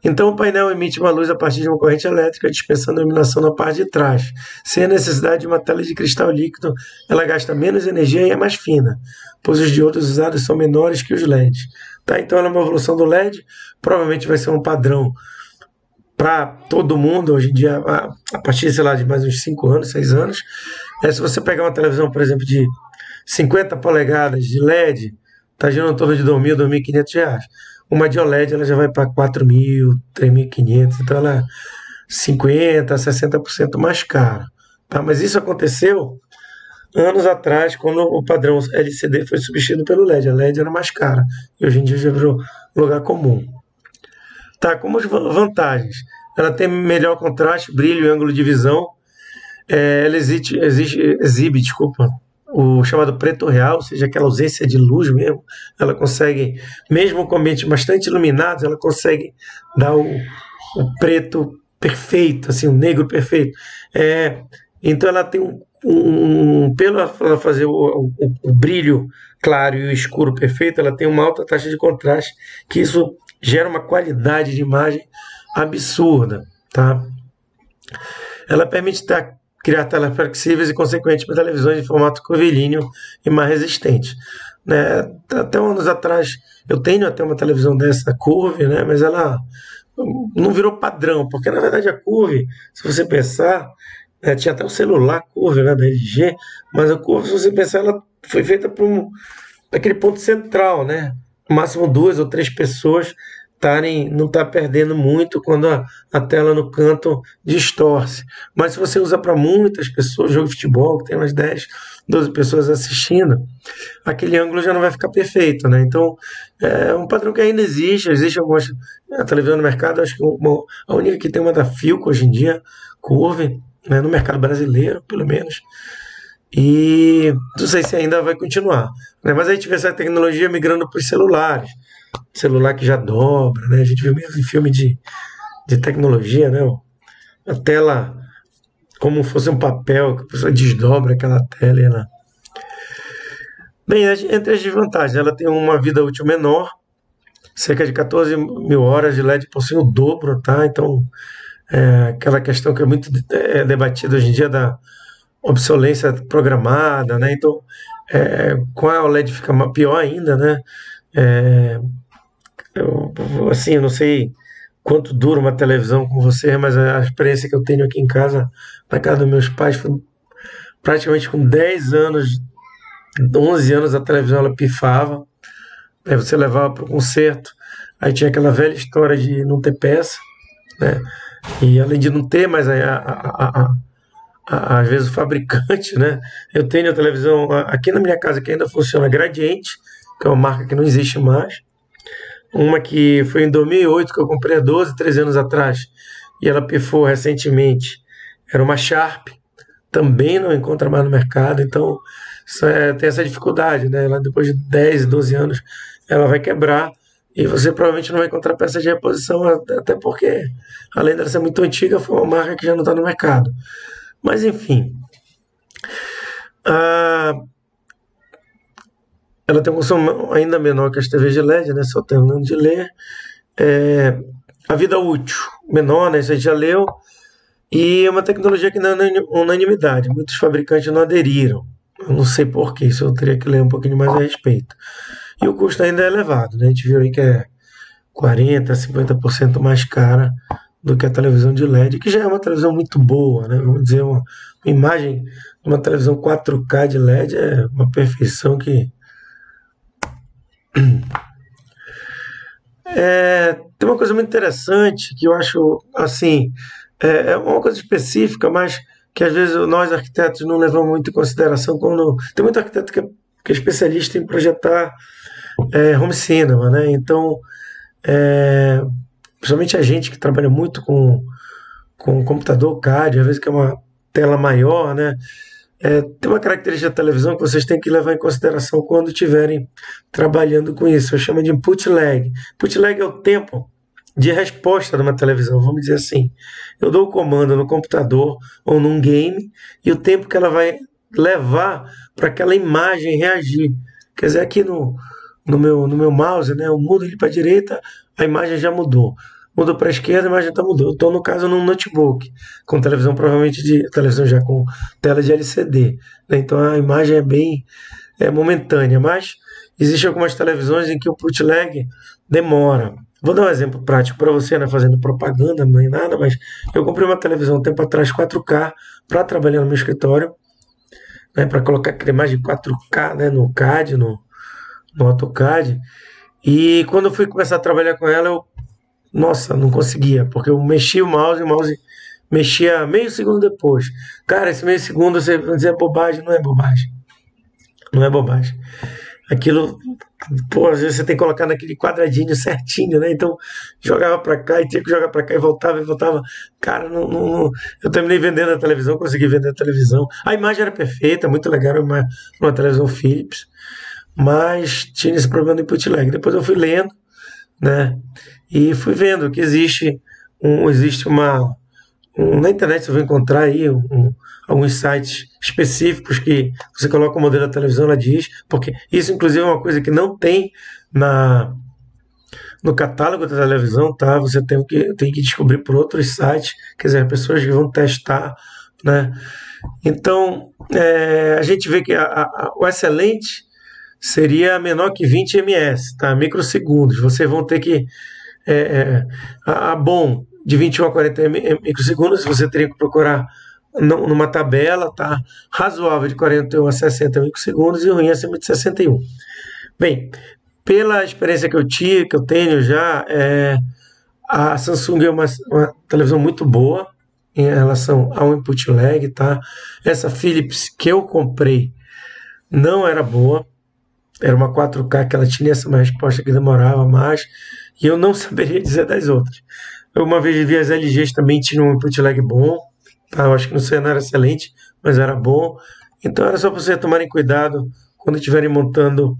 Então o painel emite uma luz a partir de uma corrente elétrica, dispensando a iluminação na parte de trás. Sem a necessidade de uma tela de cristal líquido, ela gasta menos energia e é mais fina, pois os diodos usados são menores que os LEDs. Tá? Então ela é uma evolução do LED, provavelmente vai ser um padrão para todo mundo, hoje em dia, a partir, sei lá, de mais uns 5 anos, 6 anos. Se você pegar uma televisão, por exemplo, de 50 polegadas de LED, está girando em torno de R$ 2.000, R$ 2.500. Uma de OLED ela já vai para 4.000, 3.500, então ela é 50%, 60% mais cara. Tá? Mas isso aconteceu anos atrás, quando o padrão LCD foi substituído pelo LED. A LED era mais cara e hoje em dia já virou lugar comum. Tá, como as vantagens? Ela tem melhor contraste, brilho e ângulo de visão. Ela exibe, desculpa, o chamado preto real, ou seja, aquela ausência de luz mesmo. Ela consegue, mesmo com ambientes bastante iluminados, ela consegue dar o preto perfeito, assim, o negro perfeito. Então ela tem pelo ela fazer o brilho claro e o escuro perfeito, ela tem uma alta taxa de contraste, que isso gera uma qualidade de imagem absurda, tá? Ela permite criar telas flexíveis e, consequentemente, televisões de formato curvilíneo e mais resistente. Né? Até anos atrás, eu tenho até uma televisão dessa Curve, né? Mas ela não virou padrão, porque, na verdade, a Curve, se você pensar, tinha até o celular Curve, né, da LG, mas a Curve, se você pensar, ela foi feita para aquele ponto central, né? No máximo 2 ou 3 pessoas não tá perdendo muito quando a tela no canto distorce. Mas se você usa para muitas pessoas, jogo de futebol, que tem umas 10, 12 pessoas assistindo, aquele ângulo já não vai ficar perfeito, né? Então, é um padrão que ainda existe algumas televisão no mercado, acho que a única que tem uma da Philco hoje em dia, Curve, né, no mercado brasileiro, pelo menos. E não sei se ainda vai continuar, né? Mas a gente vê essa tecnologia migrando para os celulares, celular que já dobra, né? A gente viu mesmo em filme de tecnologia, né? A tela como fosse um papel, que a pessoa desdobra aquela tela e ela... Bem, entre as desvantagens, ela tem uma vida útil menor, cerca de 14.000 horas de LED possui o dobro, tá? Então, aquela questão que é muito debatida hoje em dia da obsolescência programada, né? Então, com a OLED fica pior ainda, né? Eu não sei quanto dura uma televisão com você, mas a experiência que eu tenho aqui em casa, na casa dos meus pais, foi praticamente com 10 anos, 11 anos, a televisão ela pifava, aí você levava para o concerto, aí tinha aquela velha história de não ter peça, né? E além de não ter, mas às vezes o fabricante, né? Eu tenho a televisão aqui na minha casa que ainda funciona, Gradiente, que é uma marca que não existe mais. Uma que foi em 2008 que eu comprei há 12, 13 anos atrás e ela pifou recentemente. Era uma Sharp, também não encontra mais no mercado, então tem essa dificuldade, né? Ela, depois de 10, 12 anos, ela vai quebrar e você provavelmente não vai encontrar peça de reposição, até porque, além dela ser muito antiga, foi uma marca que já não está no mercado. Mas, enfim, ela tem um consumo ainda menor que as TVs de LED, né? Só terminando de ler. A vida útil menor, né? Isso a gente já leu. E é uma tecnologia que não é unanimidade. Muitos fabricantes não aderiram. Eu não sei porquê, isso eu teria que ler um pouquinho mais a respeito. E o custo ainda é elevado, né? A gente viu aí que é 40%, 50% mais cara do que a televisão de LED, que já é uma televisão muito boa, né? Vamos dizer, uma imagem de uma televisão 4K de LED é uma perfeição que... Tem uma coisa muito interessante que eu acho, assim, é uma coisa específica, mas que às vezes nós arquitetos não levamos muito em consideração. Quando tem muito arquiteto que que é especialista em projetar home cinema, né? Então, é, principalmente a gente que trabalha muito com computador CAD, às vezes que é uma tela maior, né? Tem uma característica da televisão que vocês têm que levar em consideração quando estiverem trabalhando com isso. Eu chamo de input lag. Input lag é o tempo de resposta de uma televisão, vamos dizer assim. Eu dou o comando no computador ou num game e o tempo que ela vai levar para aquela imagem reagir. Quer dizer, aqui no meu mouse, né, eu mudo ele para a direita, a imagem já mudou. Mudou para a esquerda, a imagem já mudou. Eu estou, no caso, num notebook, com televisão provavelmente de televisão já com tela de LCD. Né? Então a imagem é bem momentânea, mas existem algumas televisões em que o put lag demora. Vou dar um exemplo prático para você, não é fazendo propaganda, nem nada, mas eu comprei uma televisão um tempo atrás 4K para trabalhar no meu escritório, né, para colocar aquela imagem 4K, né, no CAD, no AutoCAD. E quando eu fui começar a trabalhar com ela, nossa, não conseguia, porque eu mexi o mouse mexia meio segundo depois. Cara, esse meio segundo você vai dizer bobagem, não é bobagem. Não é bobagem. Aquilo, pô, às vezes você tem que colocar naquele quadradinho certinho, né? Então, jogava pra cá e tinha que jogar pra cá e voltava e voltava. Cara, eu terminei vendendo a televisão, consegui vender a televisão. A imagem era perfeita, muito legal, era uma televisão Philips, mas tinha esse problema do input lag. Depois eu fui lendo, né? E fui vendo que existe na internet você vai encontrar aí alguns sites específicos que você coloca o modelo da televisão, ela diz, porque isso inclusive é uma coisa que não tem no catálogo da televisão, tá? Você tem que descobrir por outros sites, quer dizer, pessoas que vão testar, né? Então, a gente vê que o excelente seria menor que 20 ms, tá? Microsegundos. Vocês vão ter que a bom de 21 a 40 microsegundos, você teria que procurar numa tabela, tá? Razoável de 41 a 60 microsegundos e ruim acima de 61. Bem, pela experiência que eu tenho já, a Samsung é uma televisão muito boa em relação ao input lag, tá? Essa Philips que eu comprei não era boa, era uma 4K que ela tinha essa resposta que demorava mais, e eu não saberia dizer das outras. Eu uma vez vi as LGs também tinham um input lag bom, tá? Eu acho que não era excelente, mas era bom. Então era só para vocês tomarem cuidado quando estiverem montando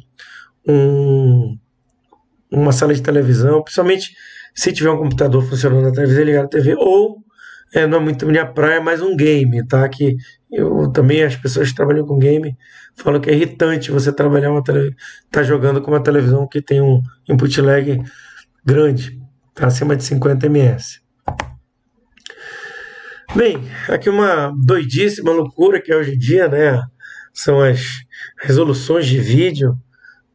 uma sala de televisão, principalmente se tiver um computador funcionando na televisão, ligar a TV, ou não é muito minha praia, mas um game, tá? Que eu também, as pessoas que trabalham com game falam que é irritante você trabalhar tá jogando com uma televisão que tem um input lag grande, tá? Acima de 50 ms. Bem, aqui uma doidice, uma loucura que é hoje em dia, né? São as resoluções de vídeo,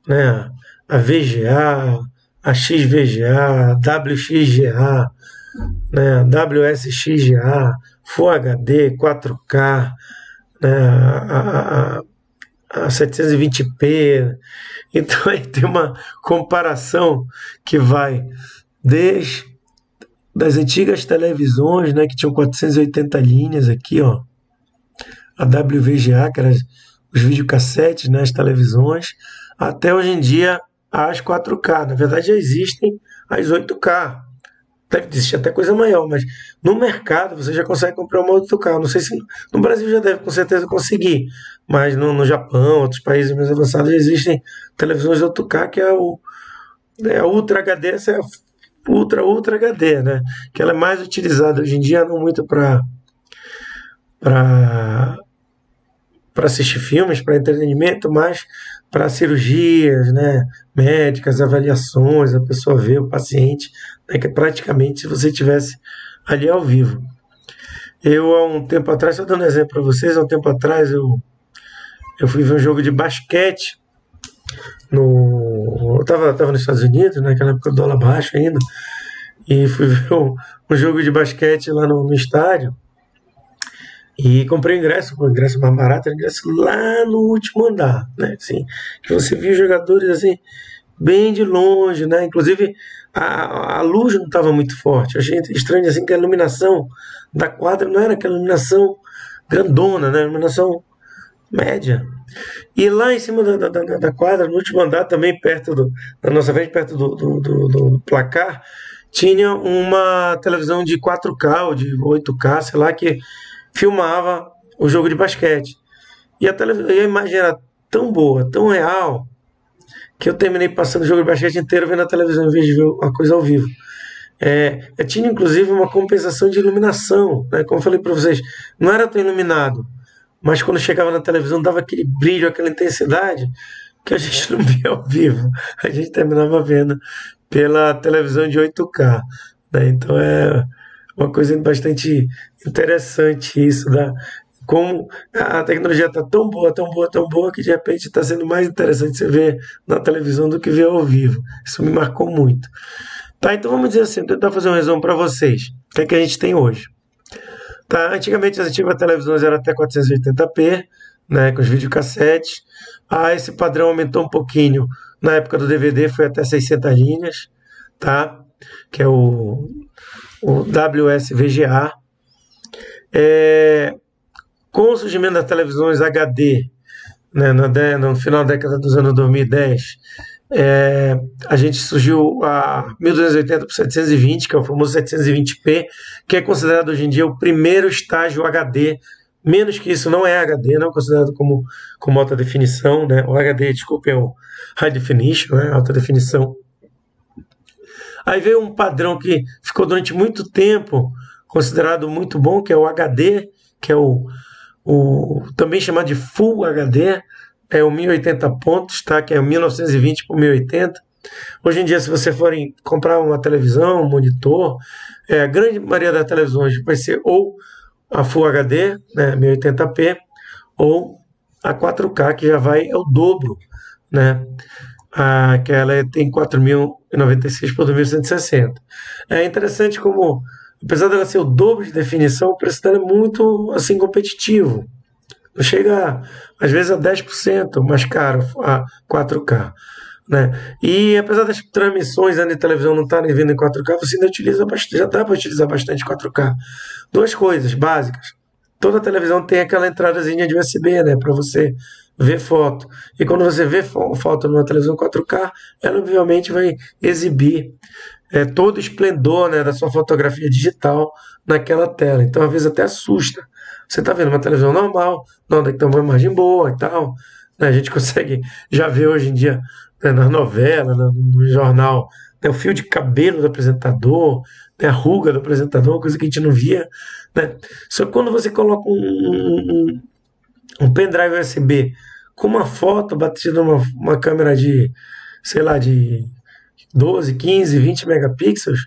né? A VGA, a XVGA, WXGA, né? WSXGA, Full HD, 4K, né? A 720p. Então aí tem uma comparação que vai desde das antigas televisões, né, que tinham 480 linhas aqui, ó, a WVGA, que eram os videocassetes, né, as televisões, até hoje em dia as 4K. Na verdade já existem as 8K. Deve existir até coisa maior, mas no mercado você já consegue comprar uma 8K. Não sei se no Brasil já deve com certeza conseguir, mas no Japão, outros países mais avançados, já existem televisões de 8K, que é a Ultra HD, essa é a Ultra HD, né? Que ela é mais utilizada hoje em dia, não muito para assistir filmes, para entretenimento, mas para cirurgias, né, médicas, avaliações, a pessoa vê o paciente, né, que é praticamente se você estivesse ali ao vivo. Eu, há um tempo atrás, estou dando um exemplo para vocês, há um tempo atrás eu fui ver um jogo de basquete, eu estava nos Estados Unidos, naquela época do dólar baixo ainda, e fui ver um jogo de basquete lá no estádio, e comprei o ingresso mais barato, ingresso lá no último andar, né? Assim, que você via os jogadores assim, bem de longe, né? Inclusive a luz não estava muito forte. Eu achei estranho assim que a iluminação da quadra não era aquela iluminação grandona, né? Iluminação média, E lá em cima da quadra, no último andar, também perto da nossa frente, perto do placar, tinha uma televisão de 4K ou de 8K, sei lá, que filmava o jogo de basquete. E a imagem era tão boa, tão real, que eu terminei passando o jogo de basquete inteiro vendo a televisão em vez de ver a coisa ao vivo. Eu tinha inclusive uma compensação de iluminação, né? Como eu falei para vocês, não era tão iluminado, mas quando chegava na televisão dava aquele brilho, aquela intensidade que a gente não via ao vivo, a gente terminava vendo pela televisão de 8K, né? Então é uma coisa bastante interessante isso, como a tecnologia está tão boa, tão boa, tão boa, que de repente está sendo mais interessante você ver na televisão do que ver ao vivo. Isso me marcou muito. Tá, então vamos dizer assim, tentar fazer um resumo para vocês. O que é que a gente tem hoje? Tá, antigamente as antigas televisões eram até 480p, né, com os videocassetes. Esse padrão aumentou um pouquinho. Na época do DVD foi até 600 linhas, tá? Que é o WSVGA. Com o surgimento das televisões HD, né, no final da década dos anos 2010, a gente surgiu a 1280 por 720, que é o famoso 720p, que é considerado hoje em dia o primeiro estágio HD. Menos que isso não é HD, não é considerado como alta definição, né? O HD, desculpe, é o High Definition, né? Alta definição. Aí veio um padrão que ficou durante muito tempo considerado muito bom, que é o HD, que é o também chamado de Full HD, é o 1080 pontos, tá? Que é o 1920 por 1080. Hoje em dia, se você for comprar uma televisão, um monitor, a grande maioria das televisões vai ser ou a Full HD, né, 1080p, ou a 4K, que já é o dobro, né? Que ela tem 4096 por 2160. É interessante como, apesar dela ser o dobro de definição, o preço dela é muito assim competitivo. Não chega, às vezes, a 10% mais caro a 4K. Né? E apesar das transmissões de televisão não estarem vindo em 4K, você ainda utiliza bastante, já dá para utilizar bastante 4K. Duas coisas básicas. Toda televisão tem aquela entradazinha de USB, né, para você ver foto. E quando você vê foto numa televisão 4K, ela obviamente vai exibir todo o esplendor, né, da sua fotografia digital naquela tela. Então, às vezes, até assusta. Você está vendo uma televisão normal, não, tem que ter uma imagem boa e tal. Né? A gente consegue já ver hoje em dia, né, nas novelas, no jornal, né, o fio de cabelo do apresentador, né, a ruga do apresentador, uma coisa que a gente não via. Né? Só que quando você coloca um pendrive USB com uma foto batida numa câmera de, sei lá, de 12, 15, 20 megapixels,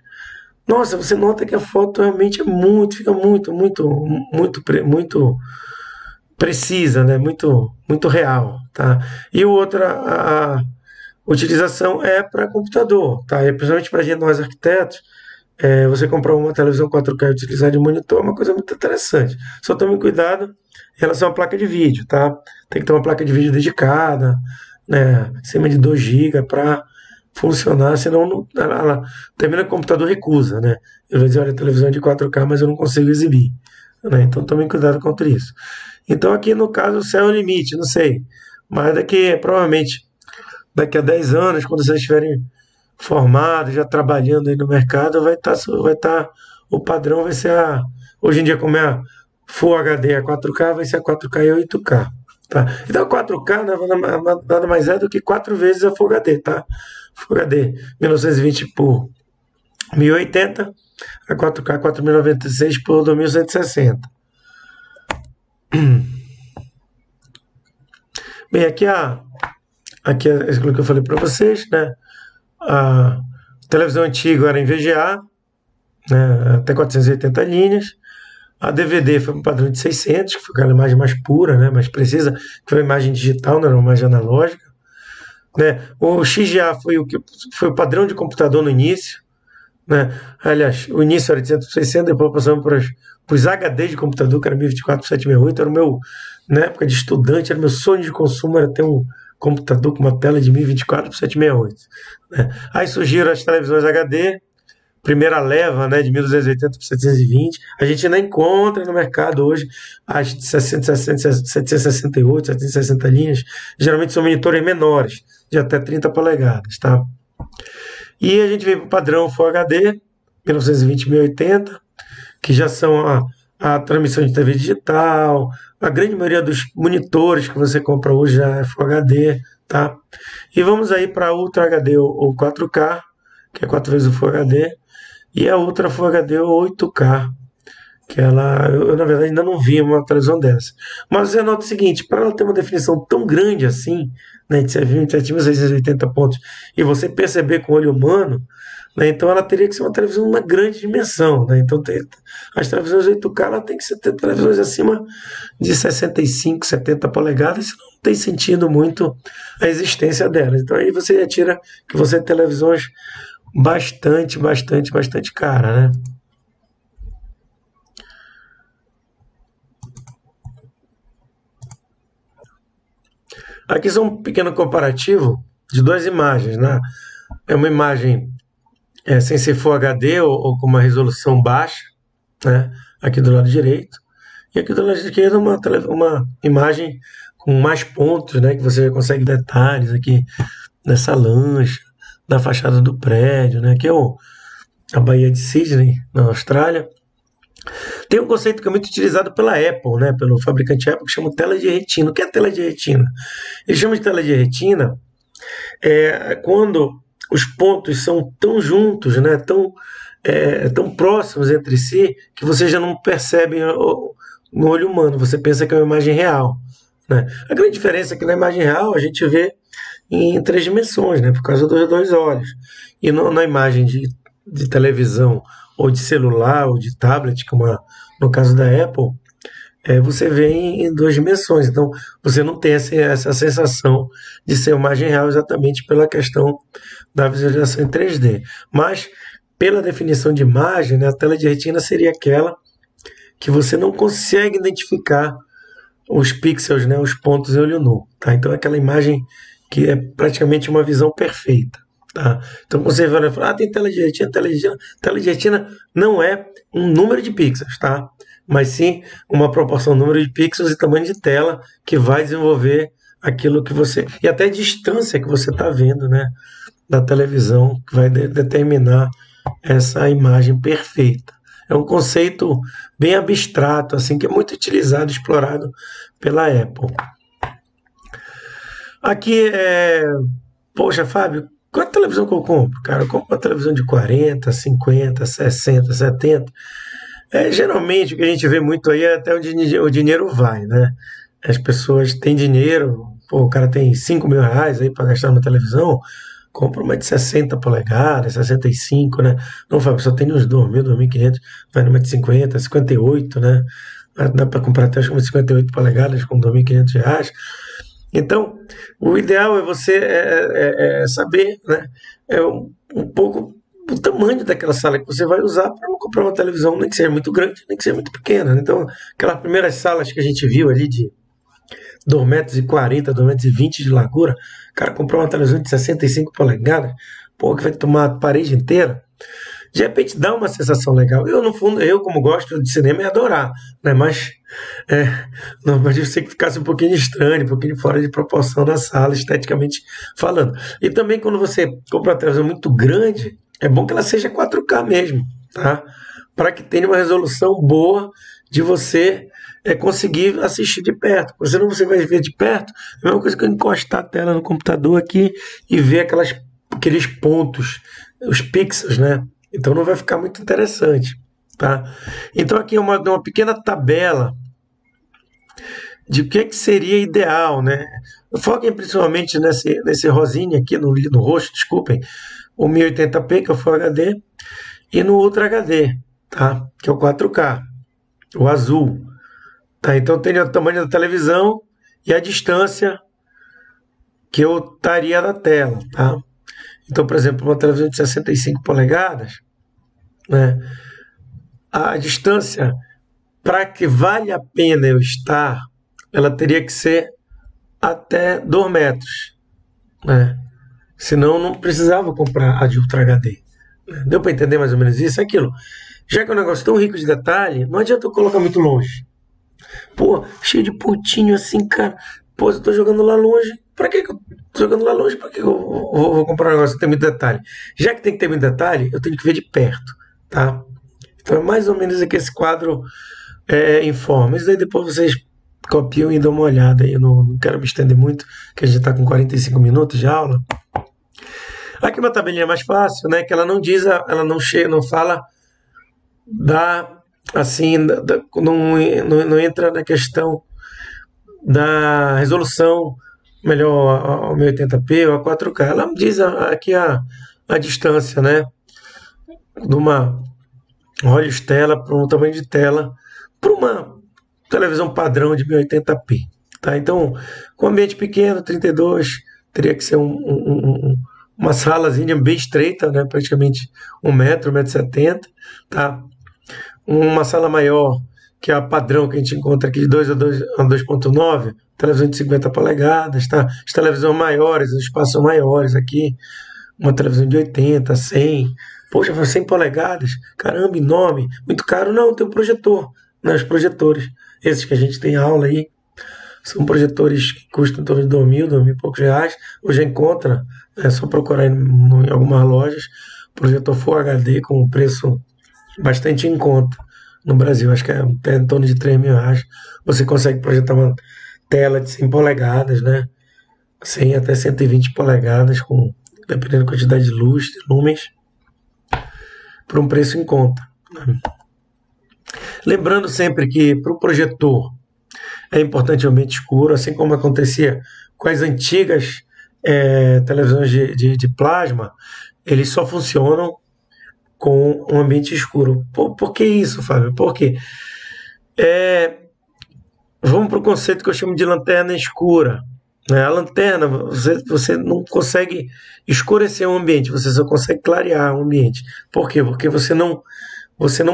nossa, você nota que a foto realmente fica muito precisa, né? Muito real, tá? E a utilização é para computador, tá? E principalmente para nós arquitetos, você comprar uma televisão 4K e utilizar de monitor é uma coisa muito interessante. Só tome cuidado em relação à placa de vídeo, tá? Tem que ter uma placa de vídeo dedicada, né? Acima de 2 GB para funcionar, senão ela termina que o computador recusa, né? Eu vou dizer, olha, a televisão é de 4K, mas eu não consigo exibir. Né? Então tomem cuidado contra isso. Então aqui no caso o céu é o limite, não sei. Mas provavelmente daqui a 10 anos, quando vocês estiverem formados, já trabalhando aí no mercado, o padrão vai ser hoje em dia como é a Full HD a 4K, vai ser a 4K e 8K. Tá? Então a 4K nada mais é do que 4 vezes a Full HD, tá? Full HD 1920 por 1080, a 4K 4096 por 2160. Bem, aqui é aquilo que eu falei para vocês, né? A televisão antiga era em VGA, né? Até 480 linhas. A DVD foi um padrão de 600, que foi aquela imagem mais pura, né? Mais precisa, que foi uma imagem digital, não era uma imagem analógica. Né? O XGA foi o padrão de computador no início. Né? Aliás, o início era de 600, depois passamos para os HD de computador, que era 1024 por 768. Era na época de estudante, era meu sonho de consumo, era ter um computador com uma tela de 1024 por 768. Né? Aí surgiram as televisões HD, primeira leva, né, de 1280 por 720. A gente ainda encontra no mercado hoje as de 768, 760 linhas. Geralmente são monitores menores, de até 30 polegadas, tá? E a gente vem para o padrão Full HD, 1920 1080, que já são a transmissão de TV digital. A grande maioria dos monitores que você compra hoje já é Full HD, tá? E vamos aí para Ultra HD ou 4K, que é 4 vezes o Full HD, e a Ultra Full HD ou 8K, que eu na verdade ainda não vi uma televisão dessa. Mas você nota o seguinte, para ela ter uma definição tão grande assim, né, de 7.680 pontos, e você perceber com o olho humano, né, então ela teria que ser uma televisão de uma grande dimensão, né? Então as televisões 8K ela tem que ser televisões acima de 65, 70 polegadas, senão não tem sentido muito a existência delas. Então aí você retira que você tem televisões bastante cara, né? Aqui são um pequeno comparativo de duas imagens, né? É uma imagem sem ser Full HD ou com uma resolução baixa, né? Aqui do lado direito. E aqui do lado esquerdo uma imagem com mais pontos, né? Que você consegue detalhes aqui nessa lancha, na fachada do prédio, né? Aqui é a Baía de Sydney, na Austrália. Tem um conceito que é muito utilizado pela Apple, né? Pelo fabricante Apple, que chama tela de retina. O que é tela de retina? Ele chama de tela de retina quando os pontos são tão juntos, né? Tão próximos entre si, que você já não percebe no olho humano, você pensa que é uma imagem real, né? A grande diferença é que na imagem real a gente vê em 3 dimensões, né? Por causa dos 2 olhos. E na imagem de televisão, ou de celular, ou de tablet, como no caso da Apple, você vê em 2 dimensões. Então, você não tem essa sensação de ser uma imagem real exatamente pela questão da visualização em 3D. Mas, pela definição de imagem, né, a tela de retina seria aquela que você não consegue identificar os pixels, né, os pontos em olho nu. Tá? Então, é aquela imagem que é praticamente uma visão perfeita. Tá? Então você vai falar, tem tela de retina, tela de retina não é um número de pixels, tá? Mas sim uma proporção número de pixels e tamanho de tela que vai desenvolver aquilo que você... E até a distância que você está vendo, né, da televisão, que vai determinar essa imagem perfeita. É um conceito bem abstrato, assim, que é muito utilizado, explorado pela Apple. Aqui poxa, Fábio, qual é a televisão que eu compro? Cara, eu compro uma televisão de 40, 50, 60, 70. Geralmente o que a gente vê muito aí é até onde o dinheiro vai, né? As pessoas têm dinheiro, o cara tem 5 mil reais aí para gastar numa televisão, compra uma de 60 polegadas, 65, né? Não, Fábio, só tem uns 2.000, 2.500, vai numa de 50, 58, né? Dá para comprar até uma de 58 polegadas com 2.500 reais. Então, o ideal é você saber, né, um pouco o tamanho daquela sala que você vai usar para não comprar uma televisão, nem que seja muito grande, nem que seja muito pequena. Então, aquelas primeiras salas que a gente viu ali de 2,40 m, 2,20 m de largura, o cara comprou uma televisão de 65 polegadas, pô, que vai tomar a parede inteira. De repente dá uma sensação legal. Eu, no fundo, como gosto de cinema, ia adorar, né? Mas eu sei que ficasse um pouquinho estranho, um pouquinho fora de proporção na sala, esteticamente falando. E também quando você compra uma televisão muito grande, é bom que ela seja 4K mesmo, tá? Para que tenha uma resolução boa de você conseguir assistir de perto. Porque senão você vai ver de perto, é a mesma coisa que eu encostar a tela no computador aqui e ver aqueles pontos, os pixels, né? Então não vai ficar muito interessante, tá? Então aqui é uma pequena tabela de o que seria ideal, né? Foquem principalmente nesse rosinha aqui, no roxo, desculpem, o 1080p, que é o Full HD, e no Ultra HD, tá? Que é o 4K, o azul. Tá? Então tem o tamanho da televisão e a distância que eu estaria da tela, tá? Então, por exemplo, uma televisão de 65 polegadas, né, a distância, para que valha a pena eu estar, ela teria que ser até 2 metros. Né? Senão, não precisava comprar a de Ultra HD. Deu para entender mais ou menos isso? É aquilo. Já que é um negócio tão rico de detalhe, não adianta eu colocar muito longe. Pô, cheio de pontinho assim, cara. Pô, se eu tô jogando lá longe, pra que eu tô jogando lá longe? Pra que eu vou comprar um negócio que tem muito detalhe? Já que tem que ter muito detalhe, eu tenho que ver de perto, tá? Então é mais ou menos aqui esse quadro informa. Isso daí depois vocês copiam e dão uma olhada aí. Eu não quero me estender muito, que a gente está com 45 minutos de aula. Aqui uma tabelinha mais fácil, né? Que ela não diz, ela não chega, não fala da assim, não entra na questão da resolução melhor a 1080p ou a 4K. Ela diz aqui a distância, né? De uma olhos tela para um tamanho de tela para uma televisão padrão de 1080p. Tá? Então, com ambiente pequeno, 32, teria que ser uma salazinha bem estreita, né? Praticamente 1 metro, 1,70 m. Tá? Uma sala maior, que é a padrão que a gente encontra aqui de 2 a 2,9, televisão de 50 polegadas. Tá? As televisões maiores, os espaços são maiores aqui, uma televisão de 80, 100. Poxa, foi 100 polegadas, caramba, enorme, muito caro. Não, tem um projetor, né? Os projetores, esses que a gente tem aula aí, são projetores que custam em torno de 2.000 e poucos reais. Hoje encontra, é só procurar em algumas lojas, projetor Full HD com um preço bastante em conta no Brasil, acho que é até em torno de 3.000 reais. Você consegue projetar uma tela de 100 polegadas, né? 100 até 120 polegadas, dependendo da quantidade de luz, de lumens, por um preço em conta. Lembrando sempre que para o projetor é importante o ambiente escuro, assim como acontecia com as antigas televisões de plasma, eles só funcionam com um ambiente escuro. Por que isso, Fábio? Porque vamos para o conceito que eu chamo de lanterna escura. A lanterna, você não consegue escurecer o ambiente, você só consegue clarear o ambiente. Por quê? Porque você não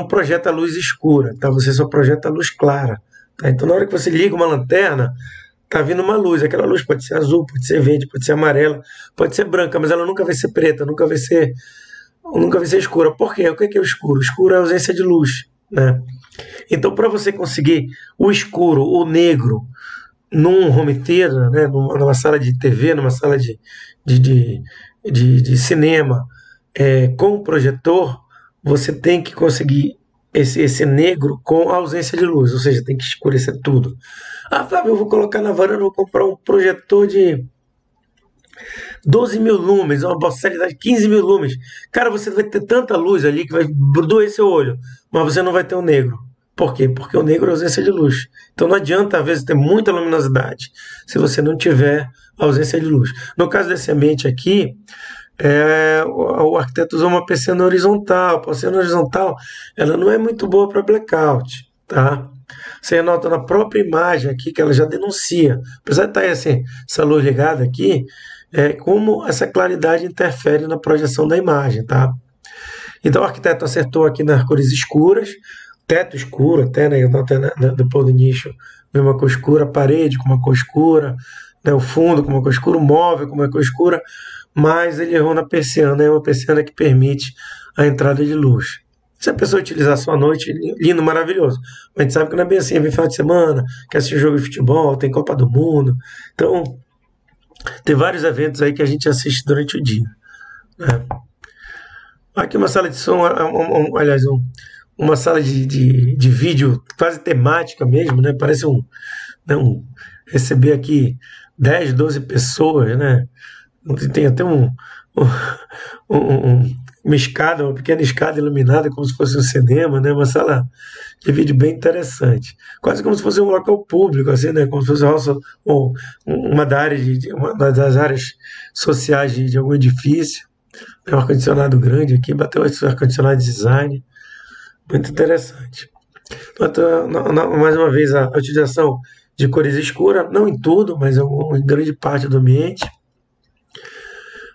projeta luz escura, tá? Você só projeta luz clara. Tá? Então, na hora que você liga uma lanterna, tá vindo uma luz. Aquela luz pode ser azul, pode ser verde, pode ser amarela, pode ser branca, mas ela nunca vai ser preta, nunca vai ser escura. Por quê? O que é o escuro? O escuro é a ausência de luz, né? Então, para você conseguir o escuro, o negro, num home theater, né, numa sala de TV, numa sala de cinema, com o projetor, você tem que conseguir esse negro com a ausência de luz, ou seja, tem que escurecer tudo. Ah, Fábio, eu vou colocar na varanda, vou comprar um projetor de 12.000 lumens, uma bocelidade de 15.000 lumens. Cara, você vai ter tanta luz ali que vai doer seu olho, mas você não vai ter o negro. Por quê? Porque o negro é ausência de luz. Então não adianta, às vezes, ter muita luminosidade se você não tiver ausência de luz. No caso desse ambiente aqui, o arquiteto usou uma persiana horizontal. A persiana horizontal ela não é muito boa para blackout. Tá? Você nota na própria imagem aqui que ela já denuncia. Apesar de estar essa luz ligada aqui, como essa claridade interfere na projeção da imagem. Tá? Então o arquiteto acertou aqui nas cores escuras, teto escuro, até, né, depois do nicho, uma cor escura, a parede com uma cor escura, né, o fundo com uma cor escura, o móvel com uma cor escura, mas ele errou na persiana, é uma persiana que permite a entrada de luz. Se a pessoa utilizar só à noite, lindo, maravilhoso. Mas a gente sabe que não é bem assim, vem final de semana, quer assistir jogo de futebol, tem Copa do Mundo. Então, tem vários eventos aí que a gente assiste durante o dia. Né? Aqui uma sala de som, aliás, uma sala de vídeo quase temática mesmo, né? Parece receber aqui 10, 12 pessoas, né? Tem até uma escada, uma pequena escada iluminada, como se fosse um cinema, né? Uma sala de vídeo bem interessante. Quase como se fosse um local público, assim, né? Como se fosse uma das áreas sociais de algum edifício. Tem um ar-condicionado grande aqui, bateu esse ar-condicionado de design. Muito interessante. Então, mais uma vez, a utilização de cores escuras, não em tudo, mas em grande parte do ambiente.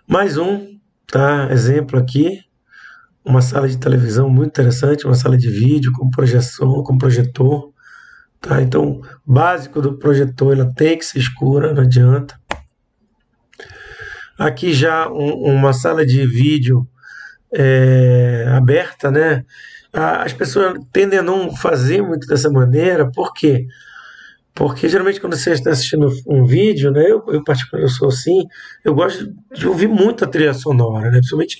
Mais tá? Exemplo aqui, uma sala de televisão muito interessante, uma sala de vídeo com projeção, com projetor. Tá? Então, básico do projetor, ela tem que ser escura, não adianta. Aqui já uma sala de vídeo aberta, né? As pessoas tendem a não fazer muito dessa maneira, por quê? Porque geralmente quando você está assistindo um vídeo, né, eu particularmente eu sou assim, eu gosto de ouvir muito a trilha sonora, né, principalmente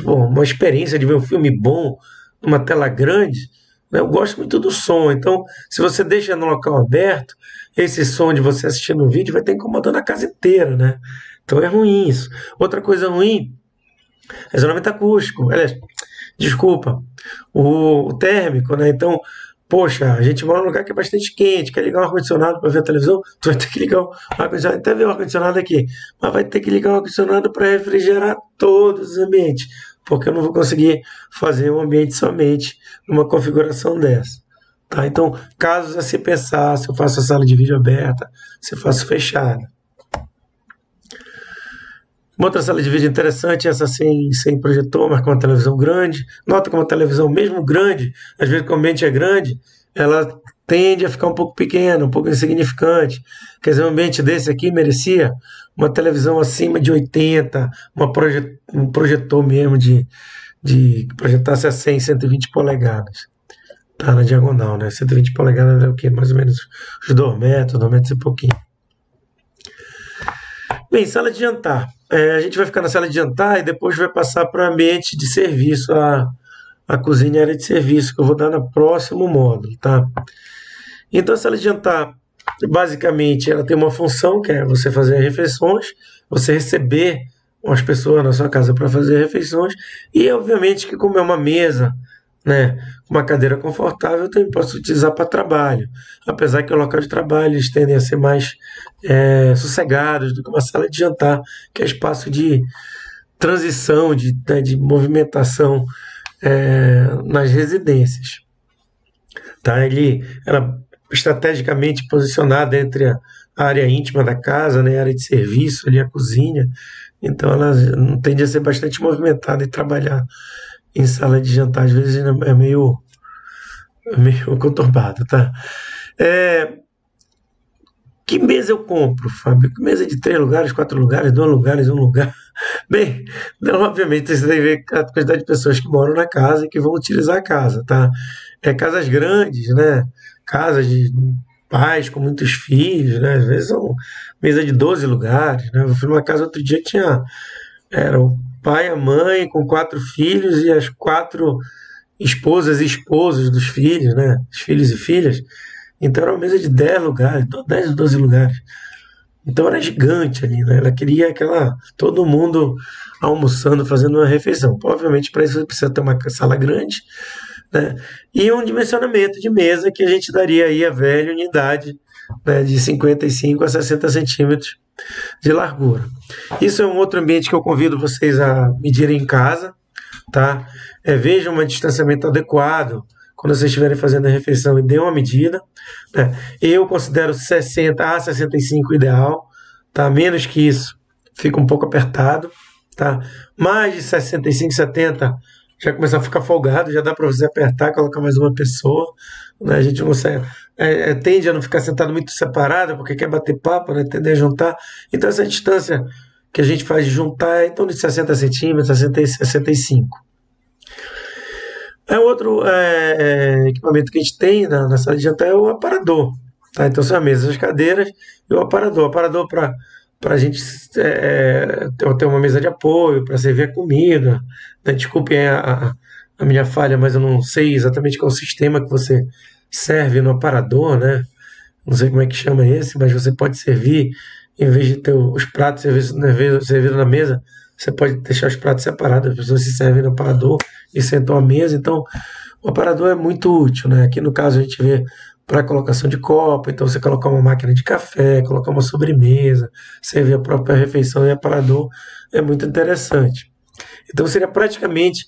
pô, uma experiência de ver um filme bom numa tela grande, né, eu gosto muito do som. Então, se você deixa no local aberto, esse som de você assistindo um vídeo vai estar incomodando a casa inteira, né? Então é ruim isso. Outra coisa ruim é isolamento acústico. Aliás, desculpa, o térmico, né? Então, poxa, a gente mora num lugar que é bastante quente, quer ligar um ar-condicionado para ver a televisão, tu vai ter que ligar o ar-condicionado, até ver o ar-condicionado aqui, mas vai ter que ligar o ar-condicionado para refrigerar todos os ambientes, porque eu não vou conseguir fazer um ambiente somente numa configuração dessa. Tá? Então, casos a se pensar, se eu faço a sala de vídeo aberta, se eu faço fechada. Uma outra sala de vídeo interessante é essa sem projetor, mas com uma televisão grande. Nota que uma televisão, mesmo grande, às vezes quando o ambiente é grande, ela tende a ficar um pouco pequena, um pouco insignificante. Quer dizer, um ambiente desse aqui merecia uma televisão acima de 80, um projetor mesmo de projetasse a 100, 120 polegadas. Tá na diagonal, né? 120 polegadas é o quê? Mais ou menos os 2 metros e pouquinho. Bem, sala de jantar. A gente vai ficar na sala de jantar e depois vai passar para o ambiente de serviço, a cozinha e a área de serviço, que eu vou dar no próximo módulo, tá? Então, a sala de jantar, basicamente, ela tem uma função, que é você fazer refeições, você receber umas pessoas na sua casa para fazer refeições, e, obviamente, que como é uma mesa, né, uma cadeira confortável, eu também posso utilizar para trabalho, apesar que o local de trabalho eles tendem a ser mais sossegados do que uma sala de jantar, que é espaço de transição, de movimentação nas residências. Tá? Ela é estrategicamente posicionada entre a área íntima da casa, né, a área de serviço, ali a cozinha, então ela tende a ser bastante movimentada e trabalhar em sala de jantar, às vezes é meio conturbado, tá? Que mesa eu compro, Fábio? Que mesa de 3 lugares, 4 lugares, 2 lugares, 1 lugar? Bem, obviamente você tem que ver a quantidade de pessoas que moram na casa e que vão utilizar a casa, tá? Casas grandes, né? Casas de pais com muitos filhos, né? Às vezes são mesa de 12 lugares, né? Eu fui numa casa outro dia que era o pai, a mãe, com 4 filhos e as 4 esposas e esposos dos filhos, né? Os filhos e filhas. Então era uma mesa de 10 lugares, 10 ou 12 lugares. Então era gigante ali, né? Ela queria todo mundo almoçando, fazendo uma refeição. Obviamente, para isso você precisa ter uma sala grande, né? E um dimensionamento de mesa que a gente daria aí a velha unidade, né, de 55 a 60 centímetros de largura. Isso é um outro ambiente que eu convido vocês a medirem em casa, tá? Vejam um distanciamento adequado quando vocês estiverem fazendo a refeição e dê uma medida, né? Eu considero 60 a 65 ideal, tá? Menos que isso fica um pouco apertado, tá? Mais de 65, 70 já começa a ficar folgado, já dá para você apertar, colocar mais uma pessoa, né? A gente não consegue, tende a não ficar sentado muito separado, porque quer bater papo, né? Tende a juntar. Então essa distância que a gente faz de juntar é em torno de 60 centímetros, 60 e 65. Outro equipamento que a gente tem na sala de jantar é o aparador. Tá? Então são as mesas, as cadeiras e o aparador. O aparador para a gente ter uma mesa de apoio, para servir a comida. Né? Desculpem a minha falha, mas eu não sei exatamente qual é o sistema que você serve no aparador, né? Não sei como é que chama esse, mas você pode servir, em vez de ter os pratos servidos na mesa, você pode deixar os pratos separados, as pessoas se servem no aparador e sentam à mesa. Então, o aparador é muito útil, né? Aqui no caso a gente vê para colocação de copo, então você colocar uma máquina de café, colocar uma sobremesa, servir a própria refeição e aparador é muito interessante. Então seria praticamente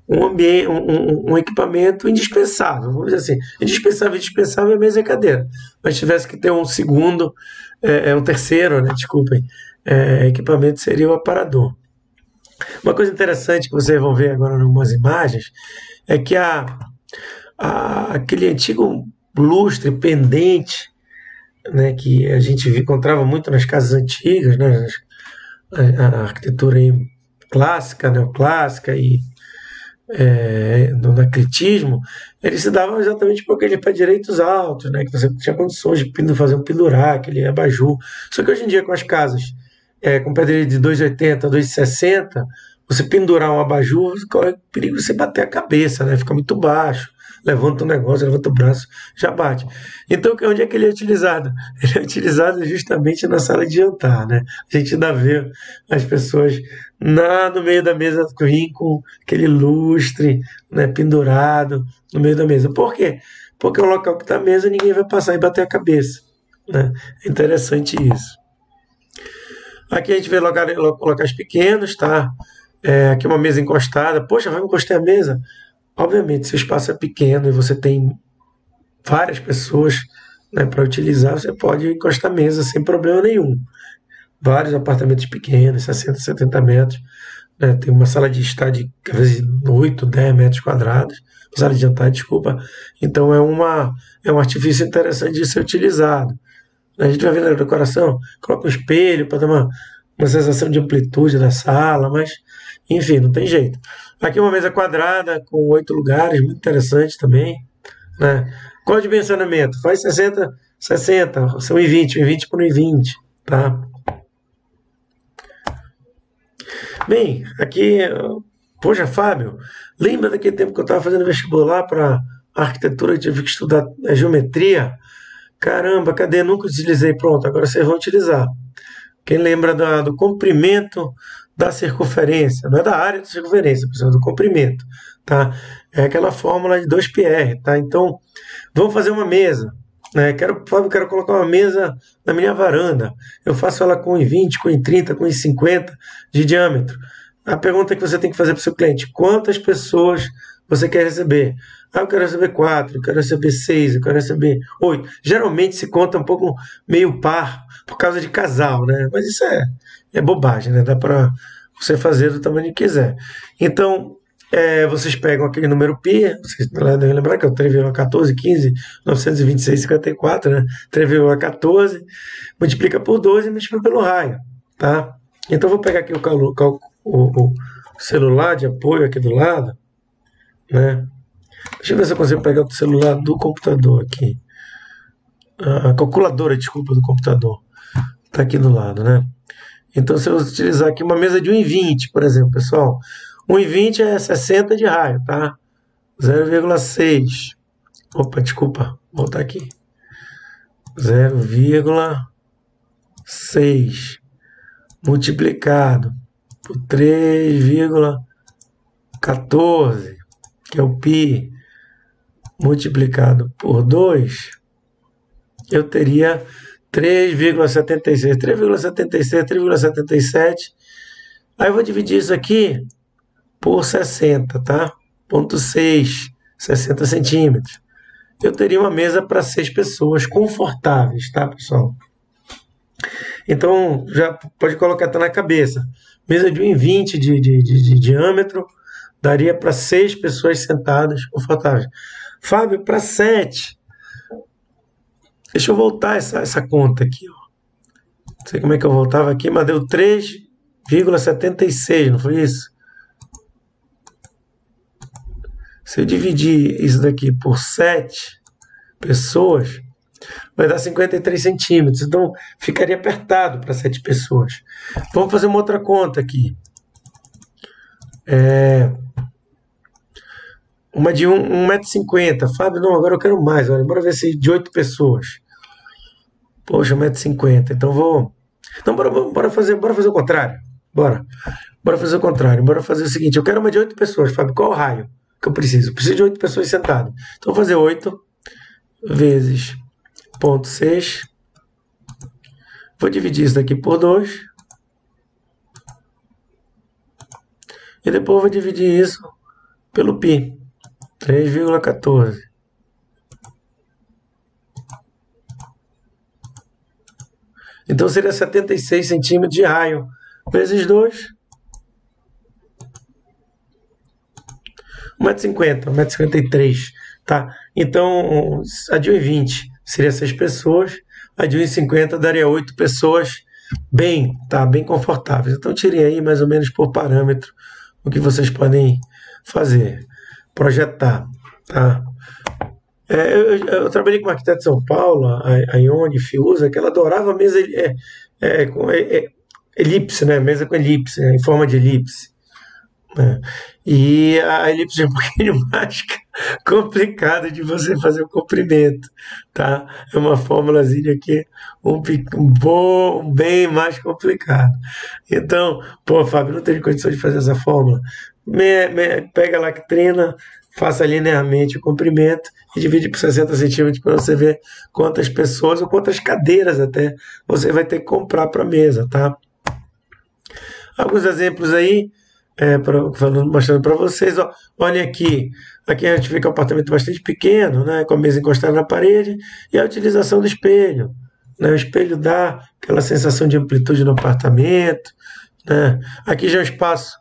um equipamento indispensável, vamos dizer assim, indispensável é mesa e cadeira, mas se tivesse que ter um segundo, um terceiro, né? Desculpem, equipamento seria o aparador. Uma coisa interessante que vocês vão ver agora em algumas imagens é que aquele antigo lustre pendente, né, que a gente encontrava muito nas casas antigas, né, a arquitetura aí clássica, neoclássica e no anacletismo, eles se davam exatamente por aqueles pé direitos altos, né, que você tinha condições de fazer um pendurar, aquele abajur. Só que hoje em dia, com as casas com pé direito de 2,80, 2,60, você pendurar um abajur, corre o perigo de você bater a cabeça, né, fica muito baixo. Levanta o negócio, levanta o braço, já bate. Então, onde é que ele é utilizado? Ele é utilizado justamente na sala de jantar, né? A gente ainda vê as pessoas no meio da mesa com aquele lustre, né, pendurado no meio da mesa. Por quê? Porque o local que está a mesa ninguém vai passar e bater a cabeça, né? É interessante isso. Aqui a gente vê locais pequenos, tá? Aqui uma mesa encostada. Poxa, vai encostar a mesa? Obviamente, se o espaço é pequeno e você tem várias pessoas, né, para utilizar, você pode encostar a mesa sem problema nenhum. Vários apartamentos pequenos, 60, 70 metros, né, tem uma sala de estar de às vezes 8, 10 metros quadrados, sala de jantar, desculpa. Então é um artifício interessante de ser utilizado. A gente vai ver na decoração, coloca um espelho para dar uma sensação de amplitude da sala, mas enfim, não tem jeito. Aqui uma mesa quadrada com 8 lugares, muito interessante também, né? Qual o dimensionamento? Faz 60, 60, são 1,20, 1,20 por 1,20, tá? Bem, aqui, poxa, Fábio, lembra daquele tempo que eu estava fazendo vestibular para arquitetura, eu tive que estudar a geometria? Caramba, cadê? Nunca utilizei. Pronto, agora vocês vão utilizar. Quem lembra do comprimento da circunferência? Não é da área da circunferência, pessoal, é do comprimento, tá? É aquela fórmula de 2πr, tá? Então, vamos fazer uma mesa, né? Fábio, quero colocar uma mesa na minha varanda. Eu faço ela com 1,20, com 1,30, com 1,50 de diâmetro. A pergunta que você tem que fazer para o seu cliente: quantas pessoas você quer receber? Ah, eu quero receber 4, eu quero receber 6, eu quero receber 8. Geralmente se conta um pouco meio par por causa de casal, né? Mas isso é bobagem, né? Dá para você fazer do tamanho que quiser. Então, vocês pegam aquele número π, vocês devem lembrar que é o 3,14, 15, 926, 54, né? 3,14, multiplica por 12 e multiplica pelo raio, tá? Então, eu vou pegar aqui o celular de apoio aqui do lado, né? Deixa eu ver se eu consigo pegar o celular do computador aqui. A calculadora, desculpa, do computador. Está aqui do lado, né? Então, se eu utilizar aqui uma mesa de 1,20, por exemplo, pessoal. 1,20 é 60 de raio, tá? 0,6. Opa, desculpa. Vou voltar aqui. 0,6 multiplicado por 3,14, que é o π, multiplicado por 2, eu teria 3,76, 3,76, 3,77. Aí eu vou dividir isso aqui por 60, tá? 0,6, 60 centímetros. Eu teria uma mesa para 6 pessoas confortáveis, tá, pessoal? Então, já pode colocar até na cabeça. Mesa de 1,20 de diâmetro daria para 6 pessoas sentadas confortáveis. Fábio, para 7. Deixa eu voltar essa conta aqui. Ó. Não sei como é que eu voltava aqui, mas deu 3,76, não foi isso? Se eu dividir isso daqui por 7 pessoas, vai dar 53 centímetros. Então, ficaria apertado para 7 pessoas. Vamos fazer uma outra conta aqui. Uma de 1,50 m. Fábio, não, agora eu quero mais. Olha, bora ver se de 8 pessoas. Poxa, 1,50 m. Então vou... Então bora fazer o contrário. Bora fazer o contrário. Bora fazer o seguinte. Eu quero uma de 8 pessoas. Fábio, qual o raio que eu preciso? Eu preciso de 8 pessoas sentadas. Então vou fazer 8 vezes 0,6. Vou dividir isso daqui por 2. E depois vou dividir isso pelo π. 3,14. Então seria 76 centímetros de raio. Vezes 2. 1,50 m, 1,53 m. Tá? Então, a de 1,20 seria 6 pessoas. A de 1,50 daria 8 pessoas tá bem confortáveis. Então tirem aí mais ou menos por parâmetro o que vocês podem fazer, projetar, tá? Eu trabalhei com uma arquiteta de São Paulo, a Ione Fiuza, que ela adorava mesa com elipse, né? Mesa com elipse, né? Em forma de elipse. Né? E a elipse é um pouquinho mais complicada de você fazer o comprimento, tá? É uma fórmulazinha aqui bem mais complicado. Então, pô, Fábio, não tem condição de fazer essa fórmula. Pega a lactrina, faça linearmente o comprimento e divide por 60 centímetros para você ver quantas pessoas ou quantas cadeiras até você vai ter que comprar para a mesa, tá? Alguns exemplos aí, mostrando para vocês. Ó, olhem aqui. Aqui a gente vê que é um apartamento bastante pequeno, né, com a mesa encostada na parede, e a utilização do espelho. Né, o espelho dá aquela sensação de amplitude no apartamento. Né. Aqui já é um espaço.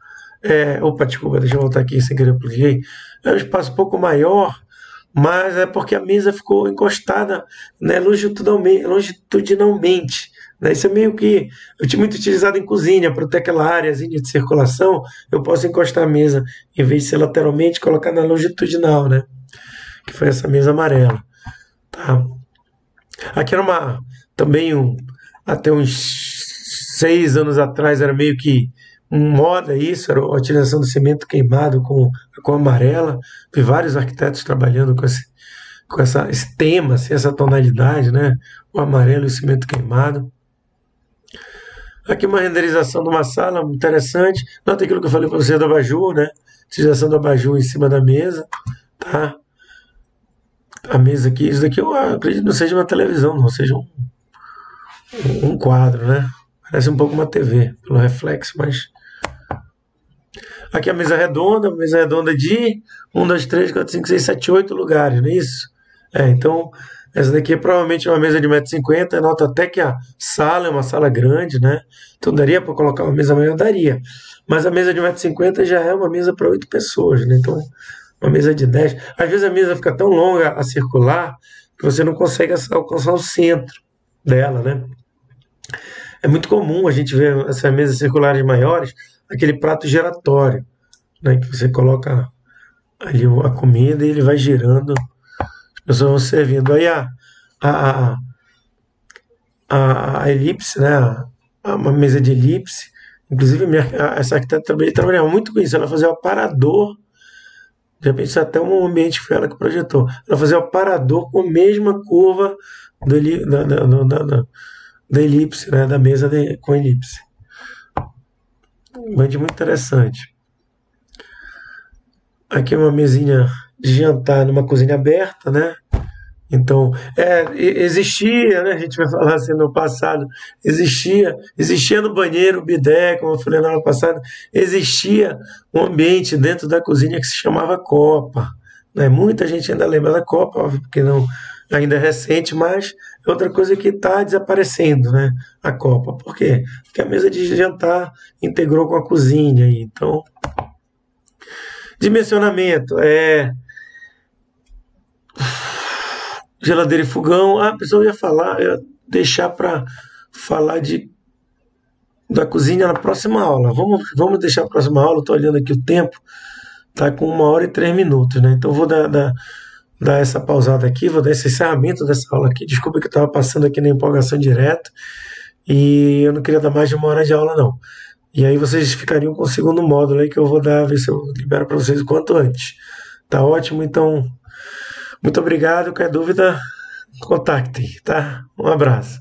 Opa, desculpa, deixa eu voltar aqui sem querer pluguei. É um espaço um pouco maior, mas é porque a mesa ficou encostada, né, longitudinalmente. Né? Isso é meio que muito utilizado em cozinha, para ter aquela áreazinha de circulação, eu posso encostar a mesa, em vez de ser lateralmente, colocar na longitudinal, né? Que foi essa mesa amarela. Tá? Aqui era também até uns 6 anos atrás, era meio que moda isso, era a utilização do cimento queimado com amarela. Vi vários arquitetos trabalhando com esse tema, assim, essa tonalidade, né? O amarelo e o cimento queimado. Aqui uma renderização de uma sala interessante. Nota aquilo que eu falei para você do abajur, né? Utilização do abajur em cima da mesa, tá? A mesa aqui, isso daqui eu acredito que não seja uma televisão, não, seja um quadro, né? Parece um pouco uma TV, pelo reflexo, mas... Aqui a mesa redonda de 1, 2, 3, 4, 5, 6, 7, 8 lugares, não é isso? Então, essa daqui é provavelmente uma mesa de 1,50 m, nota até que a sala é uma sala grande, né? Então daria para colocar uma mesa maior? Daria. Mas a mesa de 1,50 m já é uma mesa para 8 pessoas, né? Então, uma mesa de 10. Às vezes a mesa fica tão longa a circular que você não consegue alcançar o centro dela, né? É muito comum a gente ver essas mesas circulares maiores, aquele prato giratório, né? Que você coloca ali a comida e ele vai girando. Nós vamos servindo. Aí a elipse, né? Uma mesa de elipse. Inclusive, essa arquiteta trabalhava muito com isso. Ela fazia o aparador. De repente, isso até um ambiente que foi ela que projetou. Ela fazia o aparador com a mesma curva da elipse, né? Da mesa com elipse. Muito interessante. Aqui é uma mesinha de jantar numa cozinha aberta, né? Então, existia, né? A gente vai falar assim no passado, existia no banheiro, bidé, como eu falei no ano passado, existia um ambiente dentro da cozinha que se chamava copa. Né? Muita gente ainda lembra da copa, óbvio, porque não, ainda é recente, mas é outra coisa que está desaparecendo, né? A copa. Por quê? Porque a mesa de jantar integrou com a cozinha. Então, dimensionamento, geladeira e fogão. A pessoa ia deixar para falar da cozinha na próxima aula. Vamos deixar a próxima aula. Estou olhando aqui o tempo, tá com 1h03, né? Então vou dar essa pausada aqui, vou dar esse encerramento dessa aula aqui. Desculpa que eu estava passando aqui na empolgação direto e eu não queria dar mais de 1 hora de aula, não. E aí vocês ficariam com o segundo módulo aí que eu vou ver se eu libero para vocês o quanto antes. Tá ótimo, então, muito obrigado. Qualquer dúvida, contactem, tá? Um abraço.